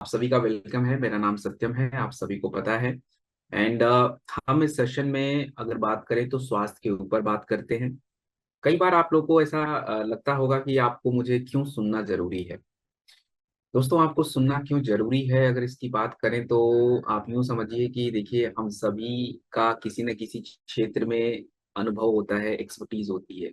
आप सभी का वेलकम है। मेरा नाम सत्यम है, आप सभी को पता है। एंड हम इस सेशन में अगर बात करें तो स्वास्थ्य के ऊपर बात करते हैं। कई बार आप लोगों को ऐसा लगता होगा कि आपको मुझे क्यों सुनना जरूरी है। दोस्तों, आपको सुनना क्यों जरूरी है अगर इसकी बात करें तो आप यूं समझिए कि देखिए, हम सभी का किसी न किसी क्षेत्र में अनुभव होता है, एक्सपर्टीज होती है।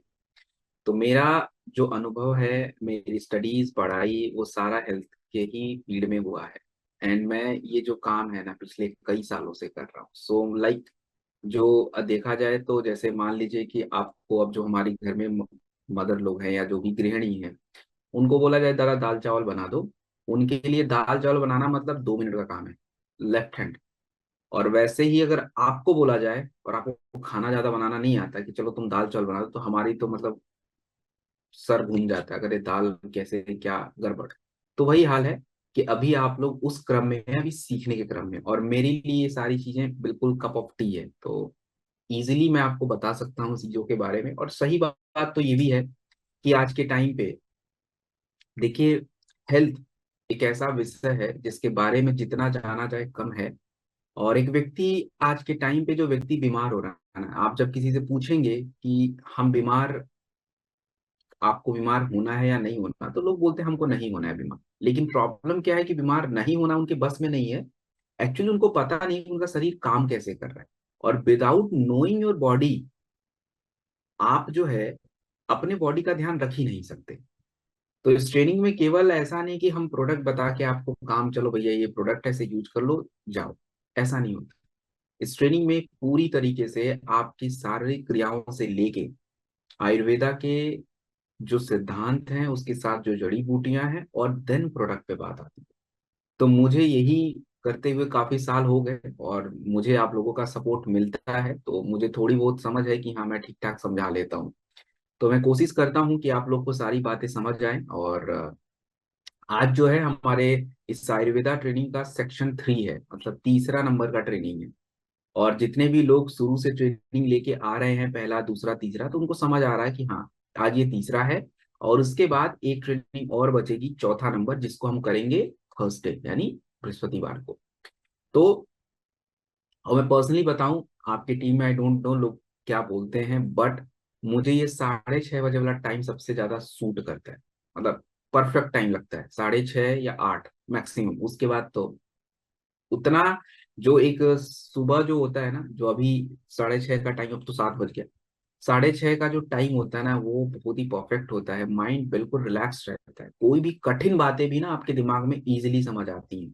तो मेरा जो अनुभव है, मेरी स्टडीज पढ़ाई वो सारा हेल्थ के ही फील्ड में हुआ है। एंड मैं ये जो काम है ना पिछले कई सालों से कर रहा हूँ। सो लाइक जो देखा जाए तो जैसे मान लीजिए कि आपको अब जो हमारी घर में मदर लोग हैं या जो भी गृहिणी हैं, उनको बोला जाए दादा दाल चावल बना दो। उनके लिए दाल चावल बनाना मतलब 2 मिनट का काम है, लेफ्ट हैंड। और वैसे ही अगर आपको बोला जाए और आपको खाना ज्यादा बनाना नहीं आता कि चलो तुम दाल चावल बना दो, तो हमारी तो मतलब सर घूम जाता है, अगर ये दाल कैसे क्या गड़बड़। तो वही हाल है कि अभी आप लोग उस क्रम में हैं, अभी सीखने के क्रम में, और मेरे लिए ये सारी चीजें बिल्कुल कप ऑफ टी है। तो इजीली मैं आपको बता सकता हूँ चीजों के बारे में। और सही बात तो ये भी है कि आज के टाइम पे देखिए, हेल्थ एक ऐसा विषय है जिसके बारे में जितना जाना जाए कम है। और एक व्यक्ति आज के टाइम पे जो व्यक्ति बीमार हो रहा है ना, आप जब किसी से पूछेंगे कि हम बीमार, आपको बीमार होना है या नहीं होना, तो लोग बोलते हैं हमको नहीं होना है बीमार। लेकिन प्रॉब्लम क्या है कि बीमार नहीं होना उनके बस में नहीं है। एक्चुअली उनको पता नहीं कि उनका शरीर काम कैसे कर रहा है। और विदाउट नोइंग योर बॉडी, आप जो है अपने बॉडी का ध्यान रख ही नहीं सकते। तो इस ट्रेनिंग में केवल ऐसा नहीं कि हम प्रोडक्ट बता के आपको काम, चलो भैया ये प्रोडक्ट ऐसे यूज कर लो जाओ, ऐसा नहीं होता। इस ट्रेनिंग में पूरी तरीके से आपकी शारीरिक क्रियाओं से लेके आयुर्वेदा के जो सिद्धांत हैं उसके साथ जो जड़ी बूटियां हैं और देन प्रोडक्ट पे बात आती है। तो मुझे यही करते हुए काफी साल हो गए और मुझे आप लोगों का सपोर्ट मिलता है, तो मुझे थोड़ी बहुत समझ है कि हाँ मैं ठीक ठाक समझा लेता हूँ। तो मैं कोशिश करता हूँ कि आप लोग को सारी बातें समझ जाएं। और आज जो है हमारे इस आयुर्वेदा ट्रेनिंग का सेक्शन 3 है, मतलब तीसरा नंबर का ट्रेनिंग है। और जितने भी लोग शुरू से ट्रेनिंग लेके आ रहे हैं, पहला दूसरा तीसरा, तो उनको समझ आ रहा है कि हाँ आज ये तीसरा है। और उसके बाद एक ट्रेनिंग और बचेगी, चौथा नंबर, जिसको हम करेंगे थर्सडे यानी बृहस्पतिवार को। तो और मैं पर्सनली बताऊं, आपकी टीम में आई डोंट नो लोग क्या बोलते हैं, बट मुझे ये 6:30 बजे वाला टाइम सबसे ज्यादा सूट करता है। मतलब परफेक्ट टाइम लगता है, 6:30 या 8 मैक्सिमम। उसके बाद तो उतना जो एक सुबह जो होता है ना, जो अभी 6:30 का टाइम, अब तो 7 बज गया। 6:30 का जो टाइम होता है ना, वो बहुत ही परफेक्ट होता है। माइंड बिल्कुल रिलैक्स रहता है, कोई भी कठिन बातें भी ना आपके दिमाग में इजीली समझ आती हैं।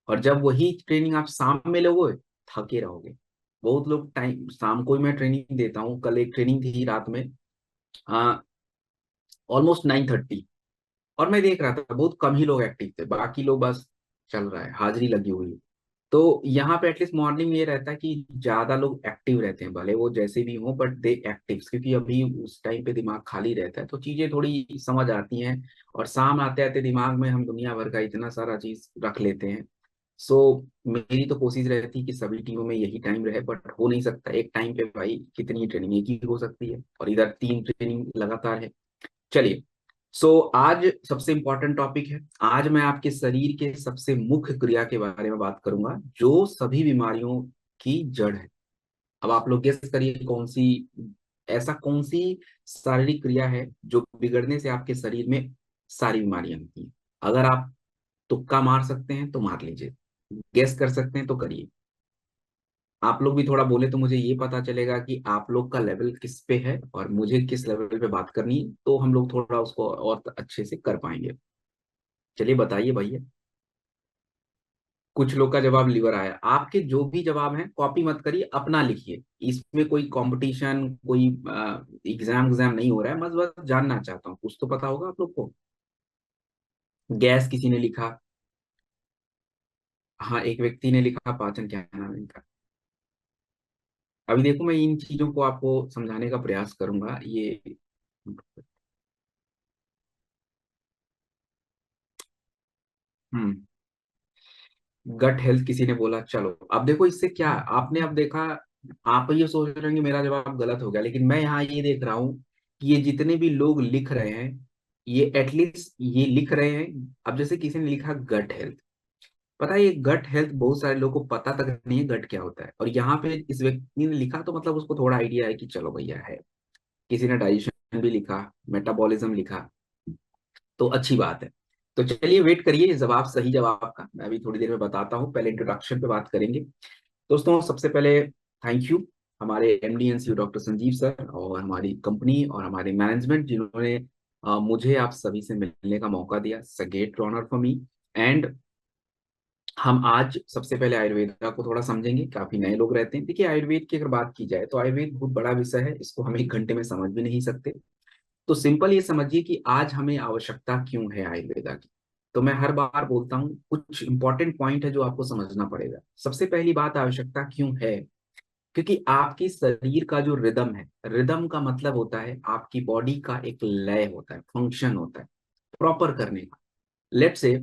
और जब वही ट्रेनिंग आप शाम में लोगे, थके रहोगे। बहुत लोग टाइम शाम को ही मैं ट्रेनिंग देता हूँ। कल एक ट्रेनिंग थी रात में, ऑलमोस्ट 9:30, और मैं देख रहा था बहुत कम ही लोग एक्टिव थे, बाकी लोग बस चल रहा है, हाजिरी लगी हुई है। तो यहाँ पे एटलीस्ट मॉर्निंग में ये रहता है कि ज्यादा लोग एक्टिव रहते हैं, भले वो जैसे भी हों बट दे एक्टिव, क्योंकि अभी उस टाइम पे दिमाग खाली रहता है तो चीजें थोड़ी समझ आती हैं। और शाम आते आते दिमाग में हम दुनिया भर का इतना सारा चीज रख लेते हैं। सो मेरी तो कोशिश रहती है कि सभी टीमों में यही टाइम रहे, बट हो नहीं सकता एक टाइम पे भाई, कितनी ट्रेनिंग एक ही हो सकती है, और इधर 3 ट्रेनिंग लगातार है। चलिए, आज सबसे इंपॉर्टेंट टॉपिक है। आज मैं आपके शरीर के सबसे मुख्य क्रिया के बारे में बात करूंगा जो सभी बीमारियों की जड़ है। अब आप लोग गेस करिए कौन सी, ऐसा कौन सी शारीरिक क्रिया है जो बिगड़ने से आपके शरीर में सारी बीमारियां होती हैं। अगर आप तुक्का मार सकते हैं तो मार लीजिए, गेस कर सकते हैं तो करिए। आप लोग भी थोड़ा बोले तो मुझे ये पता चलेगा कि आप लोग का लेवल किस पे है और मुझे किस लेवल पे बात करनी है, तो हम लोग थोड़ा उसको और अच्छे से कर पाएंगे। चलिए बताइए भैया। कुछ लोग का जवाब लीवर आया। आपके जो भी जवाब हैं कॉपी मत करिए, अपना लिखिए। इसमें कोई कंपटीशन, कोई एग्जाम एग्जाम नहीं हो रहा है, बस बस जानना चाहता हूँ, कुछ तो पता होगा आप लोग को। गैस किसी ने लिखा, हाँ एक व्यक्ति ने लिखा पाचन, क्या नाम है इनका। अभी देखो, मैं इन चीजों को आपको समझाने का प्रयास करूंगा ये। हम्म गट हेल्थ किसी ने बोला। चलो अब देखो, इससे क्या आपने अब देखा, आप ये सोच रहे हैं कि मेरा जवाब गलत हो गया, लेकिन मैं यहाँ ये देख रहा हूँ कि ये जितने भी लोग लिख रहे हैं, ये एटलीस्ट ये लिख रहे हैं। अब जैसे किसी ने लिखा गट हेल्थ, पता है ये गट हेल्थ बहुत सारे लोगों को पता तक नहीं है गट क्या होता है, और यहाँ पे इस व्यक्ति ने लिखा तो मतलब उसको थोड़ा आइडिया है कि चलो भैया है। किसी ने डाइजेशन भी लिखा, मेटाबॉलिज्म लिखा, तो अच्छी बात है। तो चलिए वेट करिए जवाब, सही जवाब का मैं अभी थोड़ी देर में बताता हूँ, पहले इंट्रोडक्शन पे बात करेंगे। दोस्तों सबसे पहले थैंक यू हमारे MD NCU doctor Sanjeev sir और हमारी कंपनी और हमारे मैनेजमेंट, जिन्होंने मुझे आप सभी से मिलने का मौका दिया। It's a great honour for me. And हम आज सबसे पहले आयुर्वेदा को थोड़ा समझेंगे, काफी नए लोग रहते हैं। देखिए आयुर्वेद की अगर बात की जाए तो आयुर्वेद बहुत बड़ा विषय है, इसको हम एक घंटे में समझ भी नहीं सकते। तो सिंपल ये समझिए कि आज हमें आवश्यकता क्यों है आयुर्वेदा की। तो मैं हर बार बोलता हूँ कुछ इंपॉर्टेंट पॉइंट है जो आपको समझना पड़ेगा। सबसे पहली बात, आवश्यकता क्यों है? क्योंकि आपकी शरीर का जो रिदम है, रिदम का मतलब होता है आपकी बॉडी का एक लय होता है, फंक्शन होता है प्रॉपर करने का। लेट से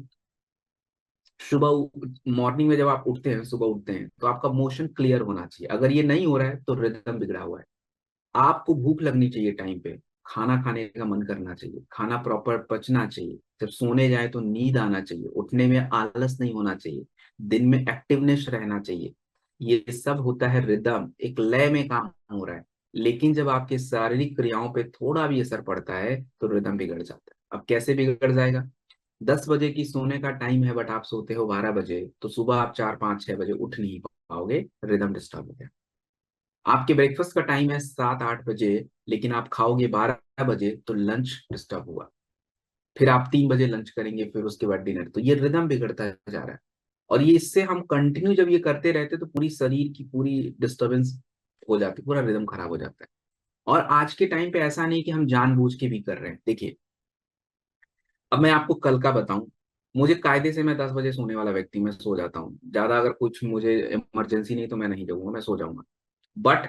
सुबह मॉर्निंग में जब आप उठते हैं, सुबह उठते हैं तो आपका मोशन क्लियर होना चाहिए। अगर ये नहीं हो रहा है तो रिदम बिगड़ा हुआ है। आपको भूख लगनी चाहिए टाइम पे, खाना खाने का मन करना चाहिए, खाना प्रॉपर पचना चाहिए, जब सोने जाए तो नींद आना चाहिए, उठने में आलस नहीं होना चाहिए, दिन में एक्टिवनेस रहना चाहिए। ये सब होता है रिदम, एक लय में काम हो रहा है। लेकिन जब आपके शारीरिक क्रियाओं पे थोड़ा भी असर पड़ता है तो रिदम बिगड़ जाता है। अब कैसे बिगड़ जाएगा? 10 बजे की सोने का टाइम है बट आप सोते हो 12 बजे, तो सुबह आप 4 5 6 बजे उठ नहीं पाओगे, रिदम डिस्टर्ब हो गया। आपके ब्रेकफास्ट का टाइम है 7 8 बजे, लेकिन आप खाओगे 12 बजे, तो लंच डिस्टर्ब हुआ। फिर आप 3 बजे लंच करेंगे, फिर उसके बाद डिनर, तो ये रिदम बिगड़ता जा रहा है। और ये इससे हम कंटिन्यू जब ये करते रहते तो पूरी शरीर की पूरी डिस्टर्बेंस हो जाती है, पूरा रिदम खराब हो जाता है। और आज के टाइम पे ऐसा नहीं कि हम जानबूझ के भी कर रहे हैं। देखिए अब मैं आपको कल का बताऊं, मुझे कायदे से, मैं 10 बजे सोने वाला व्यक्ति, मैं सो जाता हूँ ज्यादा, अगर कुछ मुझे इमरजेंसी नहीं तो मैं नहीं जाऊंगा, मैं सो जाऊंगा। बट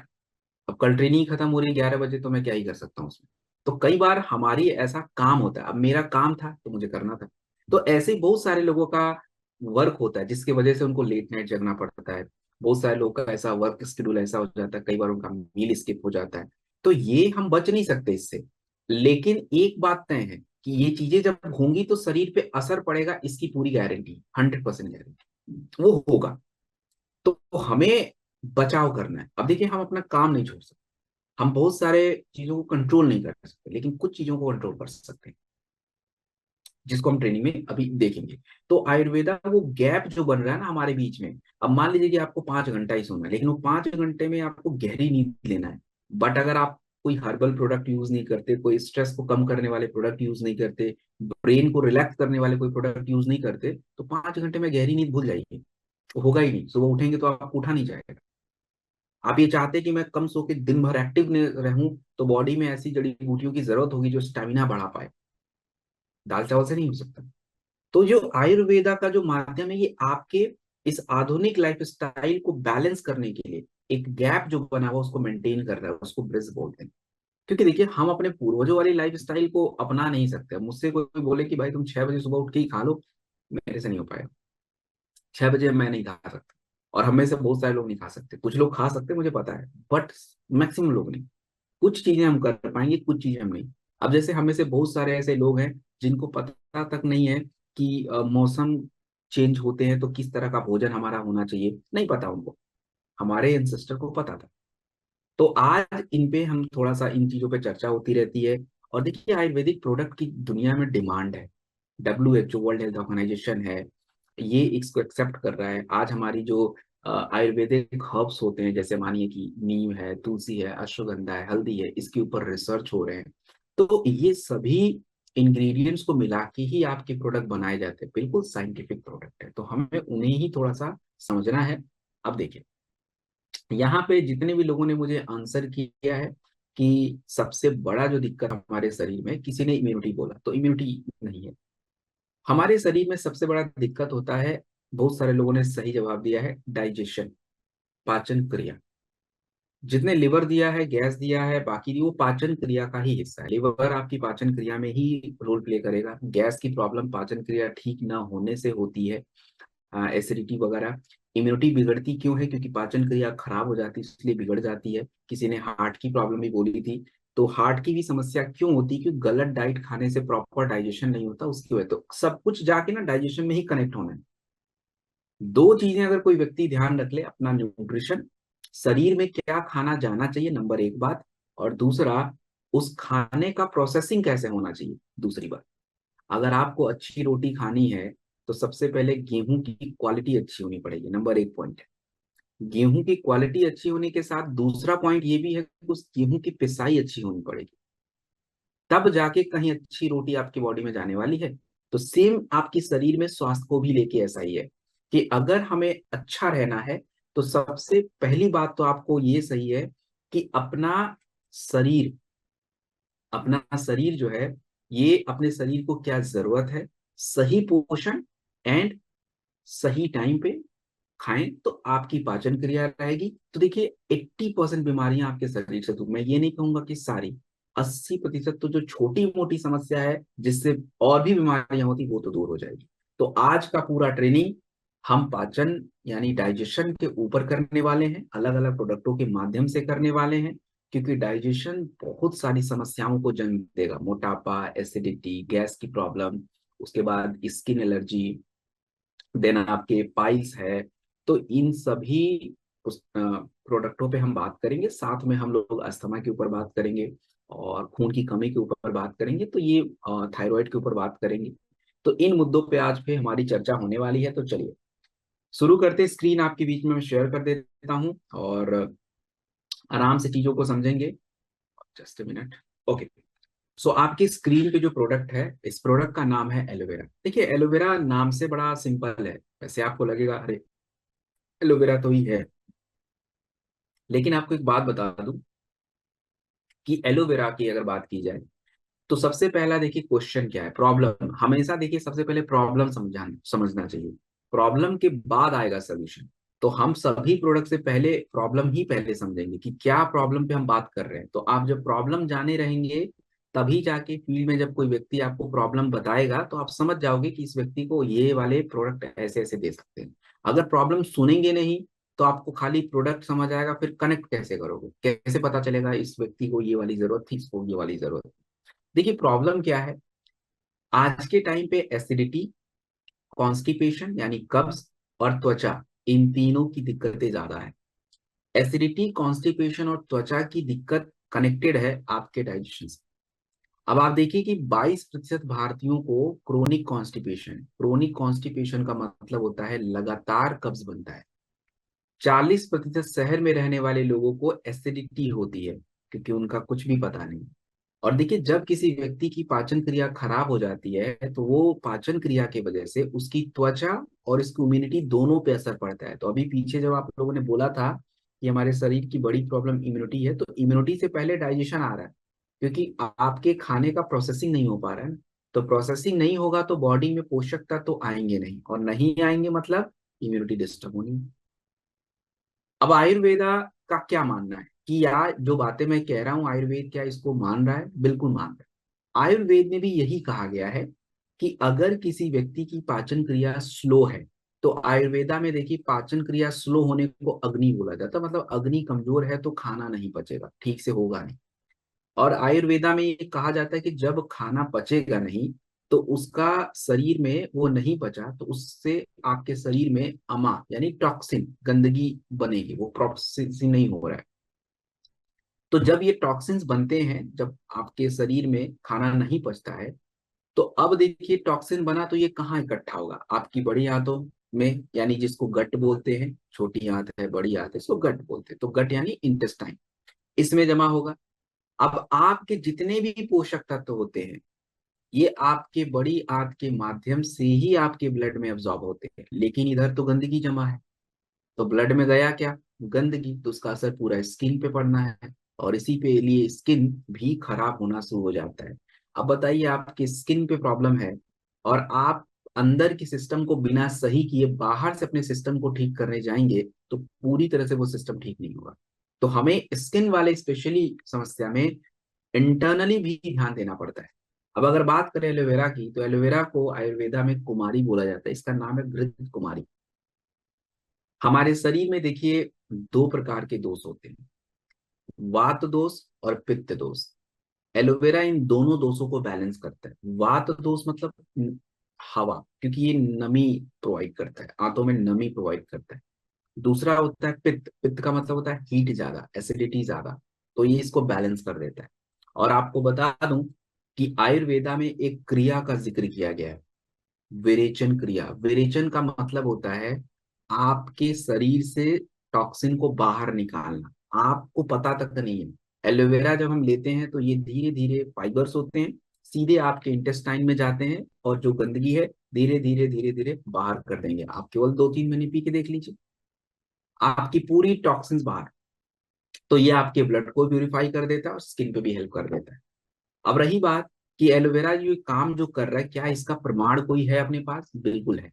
अब कल ट्रेनिंग खत्म हो रही है 11 बजे, तो मैं क्या ही कर सकता हूँ उसमें। तो कई बार हमारी ऐसा काम होता है, अब मेरा काम था तो मुझे करना था। तो ऐसे ही बहुत सारे लोगों का वर्क होता है जिसकी वजह से उनको लेट नाइट जगना पड़ता है। बहुत सारे लोगों का ऐसा वर्क शेड्यूल ऐसा हो जाता है, कई बार उनका मील स्किप हो जाता है। तो ये हम बच नहीं सकते इससे। लेकिन एक बात तय है कि ये चीजें जब होंगी तो शरीर पे असर पड़ेगा, इसकी पूरी गारंटी, 100% गारंटी वो होगा। तो हमें बचाव करना है। अब देखिए हम अपना काम नहीं छोड़ सकते, हम बहुत सारे चीजों को कंट्रोल नहीं कर सकते, लेकिन कुछ चीजों को कंट्रोल कर सकते हैं, जिसको हम ट्रेनिंग में अभी देखेंगे। तो आयुर्वेदा वो गैप जो बन रहा है ना हमारे बीच में, अब मान लीजिए कि आपको 5 घंटा ही सोना है, लेकिन वो 5 घंटे में आपको गहरी नींद लेना है। बट अगर आप कोई हर्बल प्रोडक्ट यूज नहीं करते, कोई स्ट्रेस को कम करने वाले प्रोडक्ट यूज नहीं करते, ब्रेन को रिलैक्स करने वाले कोई प्रोडक्ट यूज नहीं करते, तो 5 घंटे में गहरी नींद भूल जाइए, होगा ही नहीं। सुबह उठेंगे तो आपको उठा नहीं जाएगा। आप ये चाहते हैं कि मैं कम सो के दिन भर एक्टिव रहूं, तो बॉडी में ऐसी जड़ी बूटियों की जरूरत होगी जो स्टेमिना बढ़ा पाए। दाल चावल से नहीं हो सकता। तो जो आयुर्वेदा का जो माध्यम है, ये आपके इस आधुनिक लाइफस्टाइल को बैलेंस करने के लिए एक गैप जो बना हुआ उसको मेंटेन कर रहा है, उसको ब्रिज बोलते हैं। क्योंकि देखिए हम अपने पूर्वजों वाली लाइफस्टाइल को अपना नहीं सकते। मुझसे कोई बोले कि भाई तुम 6 बजे सुबह उठ के ही खा लो, मेरे से नहीं हो पाएगा। 6 बजे मैं नहीं खा सकता, और हम में से बहुत सारे लोग नहीं खा सकते। कुछ लोग खा सकते मुझे पता है, बट मैक्सिमम लोग नहीं। कुछ चीजें हम कर पाएंगे, कुछ चीजें हम नहीं। अब जैसे हम में से बहुत सारे ऐसे लोग हैं जिनको पता तक नहीं है कि मौसम चेंज होते हैं तो किस तरह का भोजन हमारा होना चाहिए, नहीं पता उनको। हमारे एंसेस्टर को पता था। तो आज इन पे हम थोड़ा सा, इन चीजों पे चर्चा होती रहती है। और देखिए आयुर्वेदिक प्रोडक्ट की दुनिया में डिमांड है। WHO, वर्ल्ड हेल्थ ऑर्गेनाइजेशन है, ये इसको एक्सेप्ट कर रहा है। आज हमारी जो आयुर्वेदिक हर्ब्स होते हैं, जैसे मानिए कि नीम है, तुलसी है, अश्वगंधा है, हल्दी है, इसके ऊपर रिसर्च हो रहे हैं। तो ये सभी इंग्रेडिएंट्स को मिला के ही आपके प्रोडक्ट बनाए जाते हैं, बिल्कुल साइंटिफिक प्रोडक्ट है, तो हमें उन्हें ही थोड़ा सा समझना है। अब देखिए यहाँ पे जितने भी लोगों ने मुझे आंसर किया है कि सबसे बड़ा जो दिक्कत हमारे शरीर में, किसी ने इम्यूनिटी बोला, तो इम्यूनिटी नहीं है। हमारे शरीर में सबसे बड़ा दिक्कत होता है, बहुत सारे लोगों ने सही जवाब दिया है, डाइजेशन, पाचन क्रिया। जितने लिवर दिया है, गैस दिया है, बाकी वो पाचन क्रिया का ही हिस्सा है। लिवर आपकी पाचन क्रिया में ही रोल प्ले करेगा। गैस की प्रॉब्लम पाचन क्रिया ठीक ना होने से होती है, एसिडिटी वगैरह। इम्यूनिटी बिगड़ती क्यों है? क्योंकि पाचन क्रिया खराब हो जाती है, इसलिए बिगड़ जाती है। किसी ने हार्ट की प्रॉब्लम भी बोली थी, तो हार्ट की भी समस्या क्यों होती है? क्योंकि गलत डाइट खाने से प्रॉपर डाइजेशन नहीं होता, उसकी वजह। तो सब कुछ जाके ना डाइजेशन में ही कनेक्ट होना है। दो चीजें अगर कोई व्यक्ति ध्यान रख ले, अपना न्यूट्रिशन, शरीर में क्या खाना जाना चाहिए, नंबर एक बात, और दूसरा उस खाने का प्रोसेसिंग कैसे होना चाहिए, दूसरी बात। अगर आपको अच्छी रोटी खानी है तो सबसे पहले गेहूं की क्वालिटी अच्छी होनी पड़ेगी, नंबर एक पॉइंट है। गेहूं की क्वालिटी अच्छी होने के साथ दूसरा पॉइंट ये भी है कि उस गेहूं की पिसाई अच्छी होनी पड़ेगी, तब जाके कहीं अच्छी रोटी आपकी बॉडी में जाने वाली है। तो सेम आपकी शरीर में स्वास्थ्य को भी लेके ऐसा ही है कि अगर हमें अच्छा रहना है तो सबसे पहली बात तो आपको ये सही है कि शरीर अपना शरीर जो है, ये अपने शरीर को क्या जरूरत है, सही पोषण एंड सही टाइम पे खाएं तो आपकी पाचन क्रिया रहेगी। तो देखिए 80% बीमारियां आपके शरीर से दूर, मैं ये नहीं कहूंगा कि सारी, 80% तो जो छोटी मोटी समस्या है जिससे और भी बीमारियां होती वो तो दूर हो जाएगी। तो आज का पूरा ट्रेनिंग हम पाचन यानी डाइजेशन के ऊपर करने वाले हैं, अलग अलग प्रोडक्टों के माध्यम से करने वाले हैं, क्योंकि डाइजेशन बहुत सारी समस्याओं को जन्म देगा, मोटापा, एसिडिटी, गैस की प्रॉब्लम, उसके बाद स्किन एलर्जी, देन आपके पाइल्स है। तो इन सभी उस प्रोडक्टों पे हम बात करेंगे, साथ में हम लोग अस्थमा के ऊपर बात करेंगे और खून की कमी के ऊपर बात करेंगे, तो ये थायराइड के ऊपर बात करेंगे। तो इन मुद्दों पे आज पे हमारी चर्चा होने वाली है। तो चलिए शुरू करते, स्क्रीन आपके बीच में मैं शेयर कर देता हूँ और आराम से चीजों को समझेंगे। Just a minute. ओके, सो आपकी स्क्रीन पे जो प्रोडक्ट है, इस प्रोडक्ट का नाम है एलोवेरा। देखिए एलोवेरा नाम से बड़ा सिंपल है, वैसे आपको लगेगा अरे एलोवेरा तो ही है, लेकिन आपको एक बात बता दूं कि एलोवेरा की अगर बात की जाए तो सबसे पहला देखिए क्वेश्चन क्या है, प्रॉब्लम। हमेशा देखिए सबसे पहले प्रॉब्लम समझना चाहिए, प्रॉब्लम के बाद आएगा सोल्यूशन। तो हम सभी प्रोडक्ट से पहले प्रॉब्लम ही पहले समझेंगे कि क्या प्रॉब्लम पे हम बात कर रहे हैं। तो आप जब प्रॉब्लम जाने रहेंगे तभी जाके फील्ड में जब कोई व्यक्ति आपको प्रॉब्लम बताएगा तो आप समझ जाओगे कि इस व्यक्ति को ये वाले प्रोडक्ट ऐसे ऐसे दे सकते हैं। अगर प्रॉब्लम सुनेंगे नहीं तो आपको खाली प्रोडक्ट समझ आएगा, फिर कनेक्ट कैसे करोगे, कैसे पता चलेगा इस व्यक्ति को ये वाली जरूरत थी, इसको ये वाली जरूरत थी। देखिए प्रॉब्लम क्या है, आज के टाइम पे एसिडिटी, कॉन्स्टिपेशन यानी कब्ज और त्वचा, इन तीनों की दिक्कतें ज्यादा है। एसिडिटी, कॉन्स्टिपेशन और त्वचा की दिक्कत कनेक्टेड है आपके डाइजेशन से। अब आप देखिए कि 22% भारतीयों को क्रोनिक कॉन्स्टिपेशन का मतलब होता है लगातार कब्ज बनता है। 40% शहर में रहने वाले लोगों को एसिडिटी होती है क्योंकि उनका कुछ भी पता नहीं। और देखिए जब किसी व्यक्ति की पाचन क्रिया खराब हो जाती है तो वो पाचन क्रिया की वजह से उसकी त्वचा और इसकी इम्यूनिटी दोनों पे असर पड़ता है। तो अभी पीछे जब आप लोगों ने बोला था कि हमारे शरीर की बड़ी प्रॉब्लम इम्यूनिटी है, तो इम्यूनिटी से पहले डाइजेशन आ रहा है, क्योंकि आपके खाने का प्रोसेसिंग नहीं हो पा रहा है ना। तो प्रोसेसिंग नहीं होगा तो बॉडी में पोषक तत्व तो आएंगे नहीं, और नहीं आएंगे मतलब इम्यूनिटी डिस्टर्ब होनी। अब आयुर्वेदा का क्या मानना है कि यार जो बातें मैं कह रहा हूँ आयुर्वेद क्या इसको मान रहा है? बिल्कुल मान रहा है। आयुर्वेद में भी यही कहा गया है कि अगर किसी व्यक्ति की पाचन क्रिया स्लो है, तो आयुर्वेदा में देखिए पाचन क्रिया स्लो होने को अग्नि बोला जाता है, मतलब अग्नि कमजोर है तो खाना नहीं पचेगा, ठीक से होगा नहीं। और आयुर्वेदा में ये कहा जाता है कि जब खाना पचेगा नहीं तो उसका शरीर में वो नहीं पचा तो उससे आपके शरीर में अमा यानी टॉक्सिन, गंदगी बनेगी, वो प्रोसेसिंग नहीं हो रहा है। तो जब ये टॉक्सिन्स बनते हैं, जब आपके शरीर में खाना नहीं पचता है, तो अब देखिए टॉक्सिन बना तो ये कहाँ इकट्ठा होगा, आपकी बड़ी आंतों में, यानी जिसको गट बोलते हैं, छोटी आंत है बड़ी आंत है इसको गट बोलते हैं, तो गट यानी इंटेस्टाइन, इसमें जमा होगा। अब आपके जितने भी पोषक तत्व होते हैं ये आपके बड़ी आंत के माध्यम से ही आपके ब्लड में अब्सॉर्ब होते हैं, लेकिन इधर तो गंदगी जमा है। तो ब्लड में गया क्या, गंदगी, तो उसका असर पूरा स्किन पे पड़ना है, और इसी पे लिए स्किन भी खराब होना शुरू हो जाता है। अब बताइए आपकी स्किन पे प्रॉब्लम है और आप अंदर की सिस्टम को बिना सही किए बाहर से अपने सिस्टम को ठीक करने जाएंगे तो पूरी तरह से वो सिस्टम ठीक नहीं होगा। तो हमें स्किन वाले स्पेशली समस्या में इंटरनली भी ध्यान देना पड़ता है। अब अगर बात करें एलोवेरा की, तो एलोवेरा को आयुर्वेदा में कुमारी बोला जाता है, इसका नाम है घृत कुमारी। हमारे शरीर में देखिए दो प्रकार के दोष होते हैं, वात दोष और पित्त दोष। एलोवेरा इन दोनों दोषों को बैलेंस करता है। वात दोष मतलब हवा, क्योंकि ये नमी प्रोवाइड करता है, आंतों में नमी प्रोवाइड करता है। दूसरा होता है पित्त, पित्त का मतलब होता है हीट ज्यादा, एसिडिटी ज्यादा, तो ये इसको बैलेंस कर देता है। और आपको बता दूं कि आयुर्वेदा में एक क्रिया का जिक्र किया गया है, विरेचन क्रिया। विरेचन का मतलब होता है आपके शरीर से टॉक्सिन को बाहर निकालना, आपको पता तक नहीं है। एलोवेरा जब हम लेते हैं तो ये धीरे धीरे फाइबर्स होते हैं, सीधे आपके इंटेस्टाइन में जाते हैं, और जो गंदगी है धीरे धीरे धीरे धीरे बाहर कर देंगे। आप केवल 2-3 महीने पी के देख लीजिए, आपकी पूरी टॉक्सिन्स बाहर। तो ये आपके ब्लड को प्यूरिफाई कर देता है और स्किन पे भी हेल्प कर देता है। अब रही बात कि एलोवेरा जो काम जो कर रहा है, क्या इसका प्रमाण कोई है अपने पास? बिल्कुल है।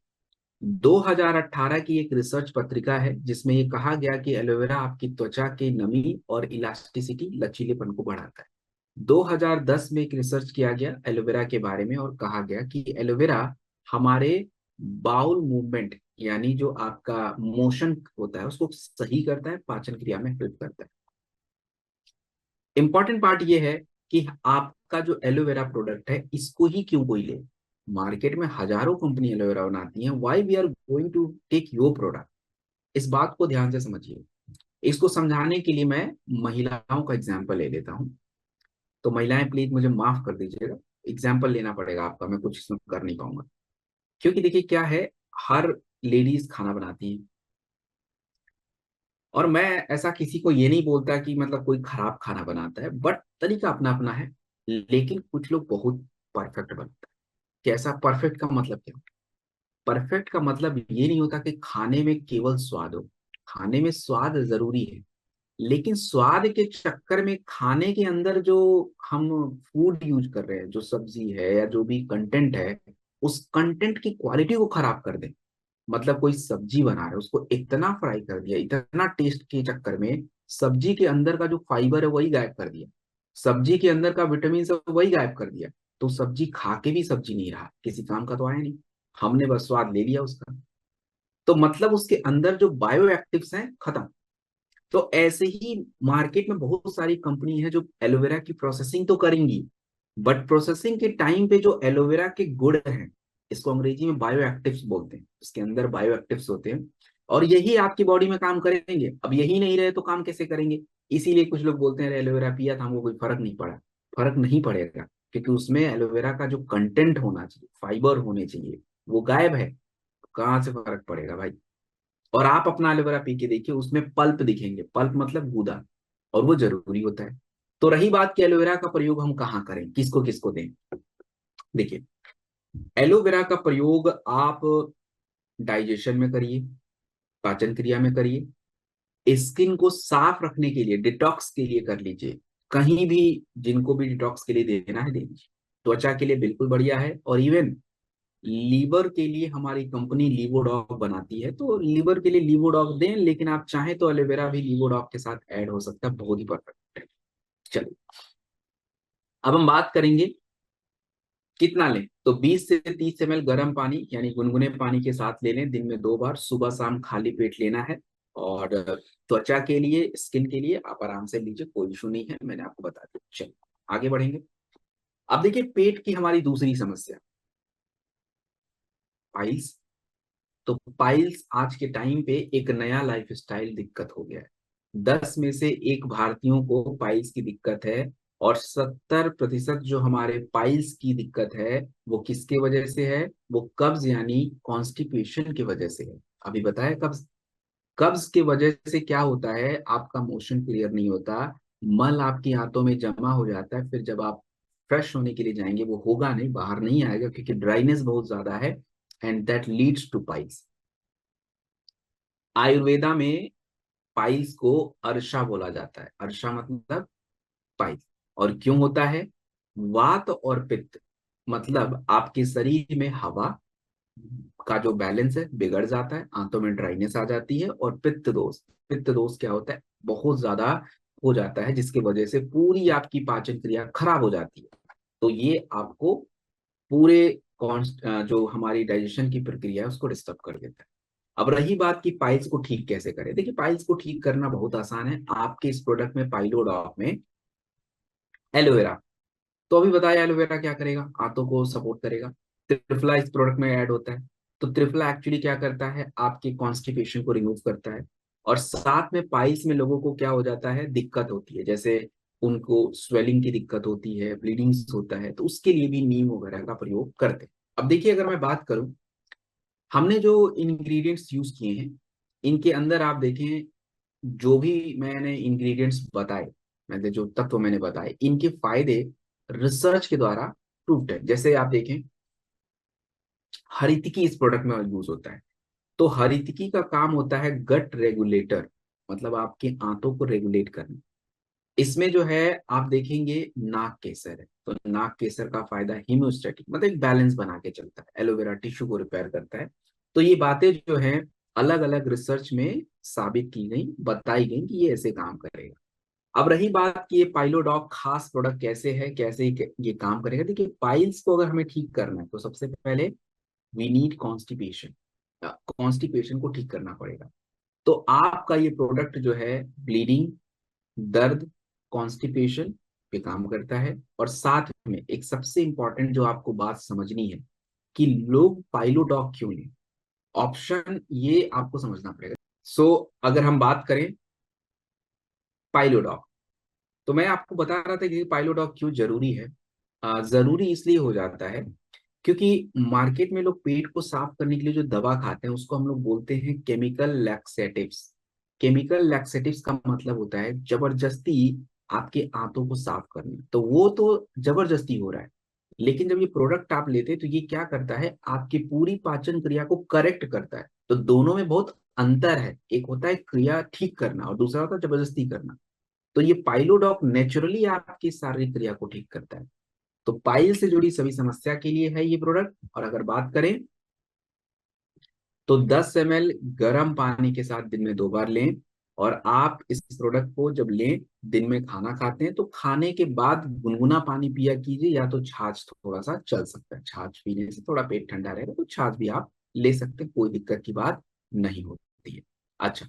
2018 की एक रिसर्च पत्रिका है जिसमें ये कहा गया कि एलोवेरा आपकी त्वचा की नमी और इलास्टिसिटी, लचीलेपन को बढ़ाता है। 2010 में एक रिसर्च किया गया एलोवेरा के बारे में और कहा गया कि एलोवेरा हमारे बाउल मूवमेंट, यानी जो आपका मोशन होता है उसको सही करता है, पाचन क्रिया में हेल्प करता है। इंपॉर्टेंट पार्ट ये है कि आपका जो एलोवेरा प्रोडक्ट है इसको ही क्यों कोई ले। मार्केट में हजारों कंपनी एलोवेरा बनाती हैं, why we are going to take your product? इस बात को ध्यान से समझिए। इसको समझाने के लिए मैं महिलाओं का एग्जाम्पल ले लेता हूँ। तो महिलाएं प्लीज मुझे माफ कर दीजिएगा, एग्जाम्पल लेना पड़ेगा आपका, मैं कुछ इसमें कर नहीं पाऊंगा। क्योंकि देखिए क्या है, हर लेडीज खाना बनाती है, और मैं ऐसा किसी को ये नहीं बोलता कि मतलब कोई खराब खाना बनाता है, बट तरीका अपना अपना है। लेकिन कुछ लोग बहुत परफेक्ट बनता है। कैसा परफेक्ट का मतलब क्या? परफेक्ट का मतलब ये नहीं होता कि खाने में केवल स्वाद हो। खाने में स्वाद जरूरी है, लेकिन स्वाद के चक्कर में खाने के अंदर जो हम फूड यूज कर रहे हैं, जो सब्जी है या जो भी कंटेंट है, उस कंटेंट की क्वालिटी को खराब कर दें। मतलब कोई सब्जी बना रहे हैं, उसको इतना फ्राई कर दिया, इतना टेस्ट के चक्कर में सब्जी के अंदर का जो फाइबर है वही गायब कर दिया, सब्जी के अंदर का विटामिन सब वही गायब कर दिया। तो सब्जी खा के भी सब्जी नहीं रहा, किसी काम का तो आया नहीं, हमने बस स्वाद ले लिया उसका। तो मतलब उसके अंदर जो बायो एक्टिव्स हैं खत्म। तो ऐसे ही मार्केट में बहुत सारी कंपनी है जो एलोवेरा की प्रोसेसिंग तो करेंगी, बट प्रोसेसिंग के टाइम पे जो एलोवेरा के गुण हैं, इसको अंग्रेजी में बायो एक्टिव्स बोलते हैं, इसके अंदर बायो एक्टिव्स होते हैं, और यही आपकी बॉडी में काम करेंगे। अब यही नहीं रहे तो काम कैसे करेंगे? इसीलिए कुछ लोग बोलते हैं एलोवेरा पिया था हमको कोई फर्क नहीं पड़ा। फर्क नहीं पड़ेगा, क्योंकि उसमें एलोवेरा का जो कंटेंट होना चाहिए, फाइबर होने चाहिए, वो गायब है। कहाँ से फर्क पड़ेगा भाई? और आप अपना एलोवेरा पी के देखिए, उसमें पल्प दिखेंगे, पल्प मतलब गूदा, और वो जरूरी होता है। तो रही बात कि एलोवेरा का प्रयोग हम कहाँ करें, किसको किसको दें। देखिए, एलोवेरा का प्रयोग आप डाइजेशन में करिए, पाचन क्रिया में करिए, स्किन को साफ रखने के लिए, डिटॉक्स के लिए कर लीजिए। कहीं भी जिनको भी डिटॉक्स के लिए देना है दे दीजिए। त्वचा के लिए बिल्कुल बढ़िया है, और इवन लीवर के लिए हमारी कंपनी लीवोडॉग बनाती है, तो लीवर के लिए लीवोडॉग दें, लेकिन आप चाहें तो एलोवेरा भी लीवोडॉग के साथ ऐड हो सकता है, बहुत ही परफेक्ट है। चलिए, अब हम बात करेंगे कितना लें। तो 20 से 30 ml गर्म पानी, यानी गुनगुने पानी के साथ ले लें, दिन में 2 बार, सुबह शाम खाली पेट लेना है। और त्वचा के लिए, स्किन के लिए आप आराम से लीजिए, कोई इशू नहीं है, मैंने आपको बता दिया। चलिए आगे बढ़ेंगे। अब देखिए पेट की हमारी दूसरी समस्या, पाइल्स। तो पाइल्स आज के टाइम पे एक नया लाइफस्टाइल दिक्कत हो गया है। 10 में से 1 भारतीयों को पाइल्स की दिक्कत है, और 70% जो हमारे पाइल्स की दिक्कत है वो किसके वजह से है? वो कब्ज यानी कॉन्स्टिपेशन की वजह से है। अभी बताया कब्ज। कब्ज की वजह से क्या होता है, आपका मोशन क्लियर नहीं होता, मल आपकी आंतों में जमा हो जाता है, फिर जब आप फ्रेश होने के लिए जाएंगे वो होगा नहीं, बाहर नहीं आएगा, क्योंकि ड्राइनेस बहुत ज्यादा है, and that leads two piles. Ayurveda में पाइल्स को अर्शा बोला जाता है। अर्शा मतलब पाइल्स। और क्यों होता है? वात और पित्त, मतलब आपके शरीर में हवा का जो बैलेंस है बिगड़ जाता है, आंतों में ड्राइनेस आ जाती है, और पित्त दोष। पित्त दोष क्या होता है? बहुत ज्यादा हो जाता है, जिसकी वजह से पूरी आपकी पाचन क्रिया खराब हो जाती है। तो ये आपको पूरे जो हमारी डाइजेशन की प्रक्रिया है उसको डिस्टर्ब कर देता है। अब रही बात कि पाइल्स को ठीक कैसे करें। देखिए, पाइल्स को ठीक करना बहुत आसान है। आपके इस प्रोडक्ट में, पाइलोडॉप में, एलोवेरा, तो अभी बताया एलोवेरा क्या करेगा, आंतों को सपोर्ट करेगा। त्रिफला इस प्रोडक्ट में ऐड होता है। तो त्रिफला एक्चुअली क्या करता है, आपके कॉन्स्टिपेशन को रिमूव करता है। और साथ में पाइल्स में लोगों को क्या हो जाता है, दिक्कत होती है, जैसे उनको स्वेलिंग की दिक्कत होती है, ब्लीडिंग्स होता है, तो उसके लिए भी नीम वगैरह का प्रयोग करते हैं। अब देखिए, अगर मैं बात करूं, हमने जो इंग्रेडिएंट्स यूज किए हैं, इनके अंदर आप देखें, जो भी मैंने इंग्रेडिएंट्स बताए, मैंने जो तत्व मैंने बताए, इनके फायदे रिसर्च के द्वारा प्रूव्ड है। जैसे आप देखें, हरितकी इस प्रोडक्ट में यूज होता है। तो हरितकी का काम होता है गट रेगुलेटर, मतलब आपके आंतों को रेगुलेट करना। इसमें जो है आप देखेंगे नाक केसर है, तो नाक केसर का फायदा हीमोस्टेटिक, मतलब एक बैलेंस बना के चलता है, एलोवेरा टिश्यू को रिपेयर करता है। तो ये बातें जो हैं अलग अलग रिसर्च में साबित की गई, बताई गई कि ये ऐसे काम करेगा। अब रही बात कि ये पाइलोडॉग खास प्रोडक्ट कैसे है, कैसे ये काम करेगा। देखिए, पाइल्स को अगर हमें ठीक करना है तो सबसे पहले वी नीड कॉन्स्टिपेशन, कॉन्स्टिपेशन को ठीक करना पड़ेगा। तो आपका ये प्रोडक्ट जो है ब्लीडिंग, दर्द, कॉन्स्टिपेशन पे काम करता है। और साथ में एक सबसे इंपॉर्टेंट जो आपको बात समझनी है कि लोग पाइलोडॉग क्यों लें, ऑप्शन ये आपको समझना पड़ेगा। अगर हम बात करें पाइलोडॉग, तो मैं आपको बता रहा था कि पाइलोडॉग क्यों जरूरी है। जरूरी इसलिए हो जाता है क्योंकि मार्केट में लोग पेट को साफ करने के लिए जो दवा खाते हैं उसको हम लोग बोलते हैं केमिकल लैक्सेटिव्स। केमिकल लैक्सेटिव्स का मतलब होता है जबरदस्ती आपके आंतों को साफ करना, तो वो तो जबरदस्ती हो रहा है। लेकिन जब ये प्रोडक्ट आप लेते हैं तो ये क्या करता है, आपकी पूरी पाचन क्रिया को करेक्ट करता है। तो दोनों में बहुत अंतर है, एक होता है क्रिया ठीक करना और दूसरा होता है जबरदस्ती करना। तो ये पाइलोडॉक नेचुरली आपकी शारीरिक क्रिया को ठीक करता है। तो पाइल से जुड़ी सभी समस्या के लिए है ये प्रोडक्ट। और अगर बात करें तो 10 ml गर्म पानी के साथ दिन में 2 बार लें। और आप इस प्रोडक्ट को जब लें, दिन में खाना खाते हैं तो खाने के बाद गुनगुना पानी पिया कीजिए, या तो छाछ थोड़ा सा चल सकता है, छाछ पीने से थोड़ा पेट ठंडा रहेगा, तो छाछ भी आप ले सकते हैं, कोई दिक्कत की बात नहीं होती है। अच्छा,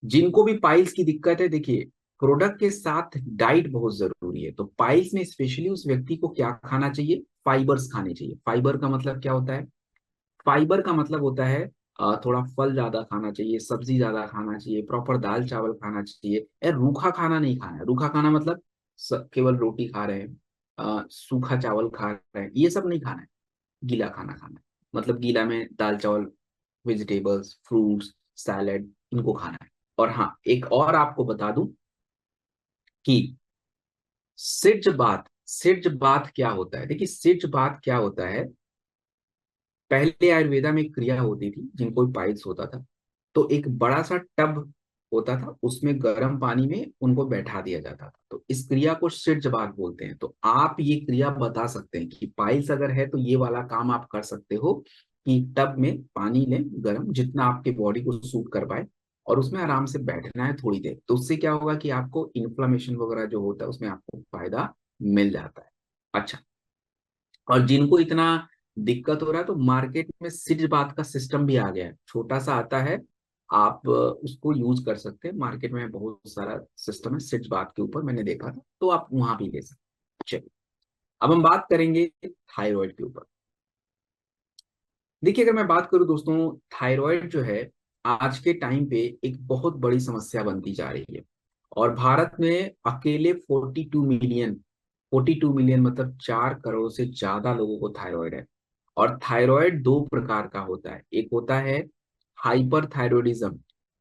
जिनको भी पाइल्स की दिक्कत है, देखिए प्रोडक्ट के साथ डाइट बहुत जरूरी है। तो पाइल्स में स्पेशली उस व्यक्ति को क्या खाना चाहिए, फाइबर्स खाने चाहिए। फाइबर का मतलब क्या होता है, फाइबर का मतलब होता है थोड़ा फल ज्यादा खाना चाहिए, सब्जी ज्यादा खाना चाहिए, प्रॉपर दाल चावल खाना चाहिए। यार रूखा खाना नहीं खाना है। रूखा खाना मतलब केवल रोटी खा रहे हैं, सूखा चावल खा रहे हैं, ये सब नहीं खाना है। गीला खाना खाना है, मतलब गीला में दाल चावल, वेजिटेबल्स, फ्रूट्स, सैलेड, इनको खाना है। और हाँ, एक और आपको बता दूं कि सिज बात, सिज बात क्या होता है। देखिए, सिज बात क्या होता है, पहले आयुर्वेदा में एक क्रिया होती थी, जिनको पाइल्स होता था तो एक बड़ा सा टब होता था, उसमें गर्म पानी में उनको बैठा दिया जाता था। तो इस क्रिया को सिरजबात बोलते हैं। तो आप ये क्रिया बता सकते हैं कि पाइल्स अगर है तो ये वाला काम आप कर सकते हो कि टब में पानी लें गर्म, जितना आपके बॉडी को सूट कर पाए, और उसमें आराम से बैठना है थोड़ी देर। तो उससे क्या होगा कि आपको इन्फ्लामेशन वगैरह जो होता है उसमें आपको फायदा मिल जाता है। अच्छा, और जिनको इतना दिक्कत हो रहा है तो मार्केट में सिज बात का सिस्टम भी आ गया है, छोटा सा आता है, आप उसको यूज कर सकते हैं। मार्केट में बहुत सारा सिस्टम है सिज बात के ऊपर, मैंने देखा था, तो आप वहां भी ले सकते हैं। चलिए, अब हम बात करेंगे थायराइड के ऊपर। देखिए, अगर मैं बात करूं दोस्तों, थायराइड जो है आज के टाइम पे एक बहुत बड़ी समस्या बनती जा रही है। और भारत में अकेले 42 मिलियन, 42 मिलियन मतलब 4 करोड़ से ज्यादा लोगों को थायराइड है। और थायराइड दो प्रकार का होता है, एक होता है हाइपरथायरॉयडिज्म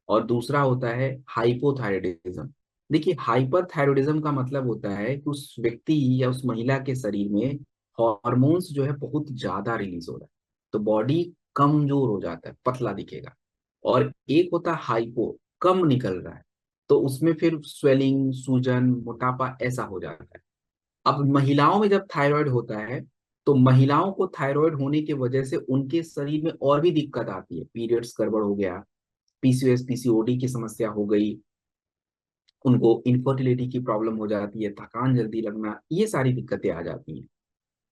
और दूसरा होता है हाइपोथायरॉयडिज्म। देखिए, हाइपरथायरॉयडिज्म का मतलब होता है कि उस व्यक्ति या उस महिला के शरीर में हॉर्मोन्स जो है बहुत ज्यादा रिलीज हो रहा है, तो बॉडी कमजोर हो जाता है, पतला दिखेगा। और एक होता है हाइपो, कम निकल रहा है, तो उसमें फिर स्वेलिंग, सूजन, मोटापा ऐसा हो जाता है। अब महिलाओं में जब थायराइड होता है तो महिलाओं को थायराइड होने की वजह से उनके शरीर में और भी दिक्कत आती है, पीरियड्स गड़बड़ हो गया, पीसीओएस पीसीओडी की समस्या हो गई, उनको इनफर्टिलिटी की प्रॉब्लम हो जाती है, थकान जल्दी लगना, ये सारी दिक्कतें आ जाती हैं।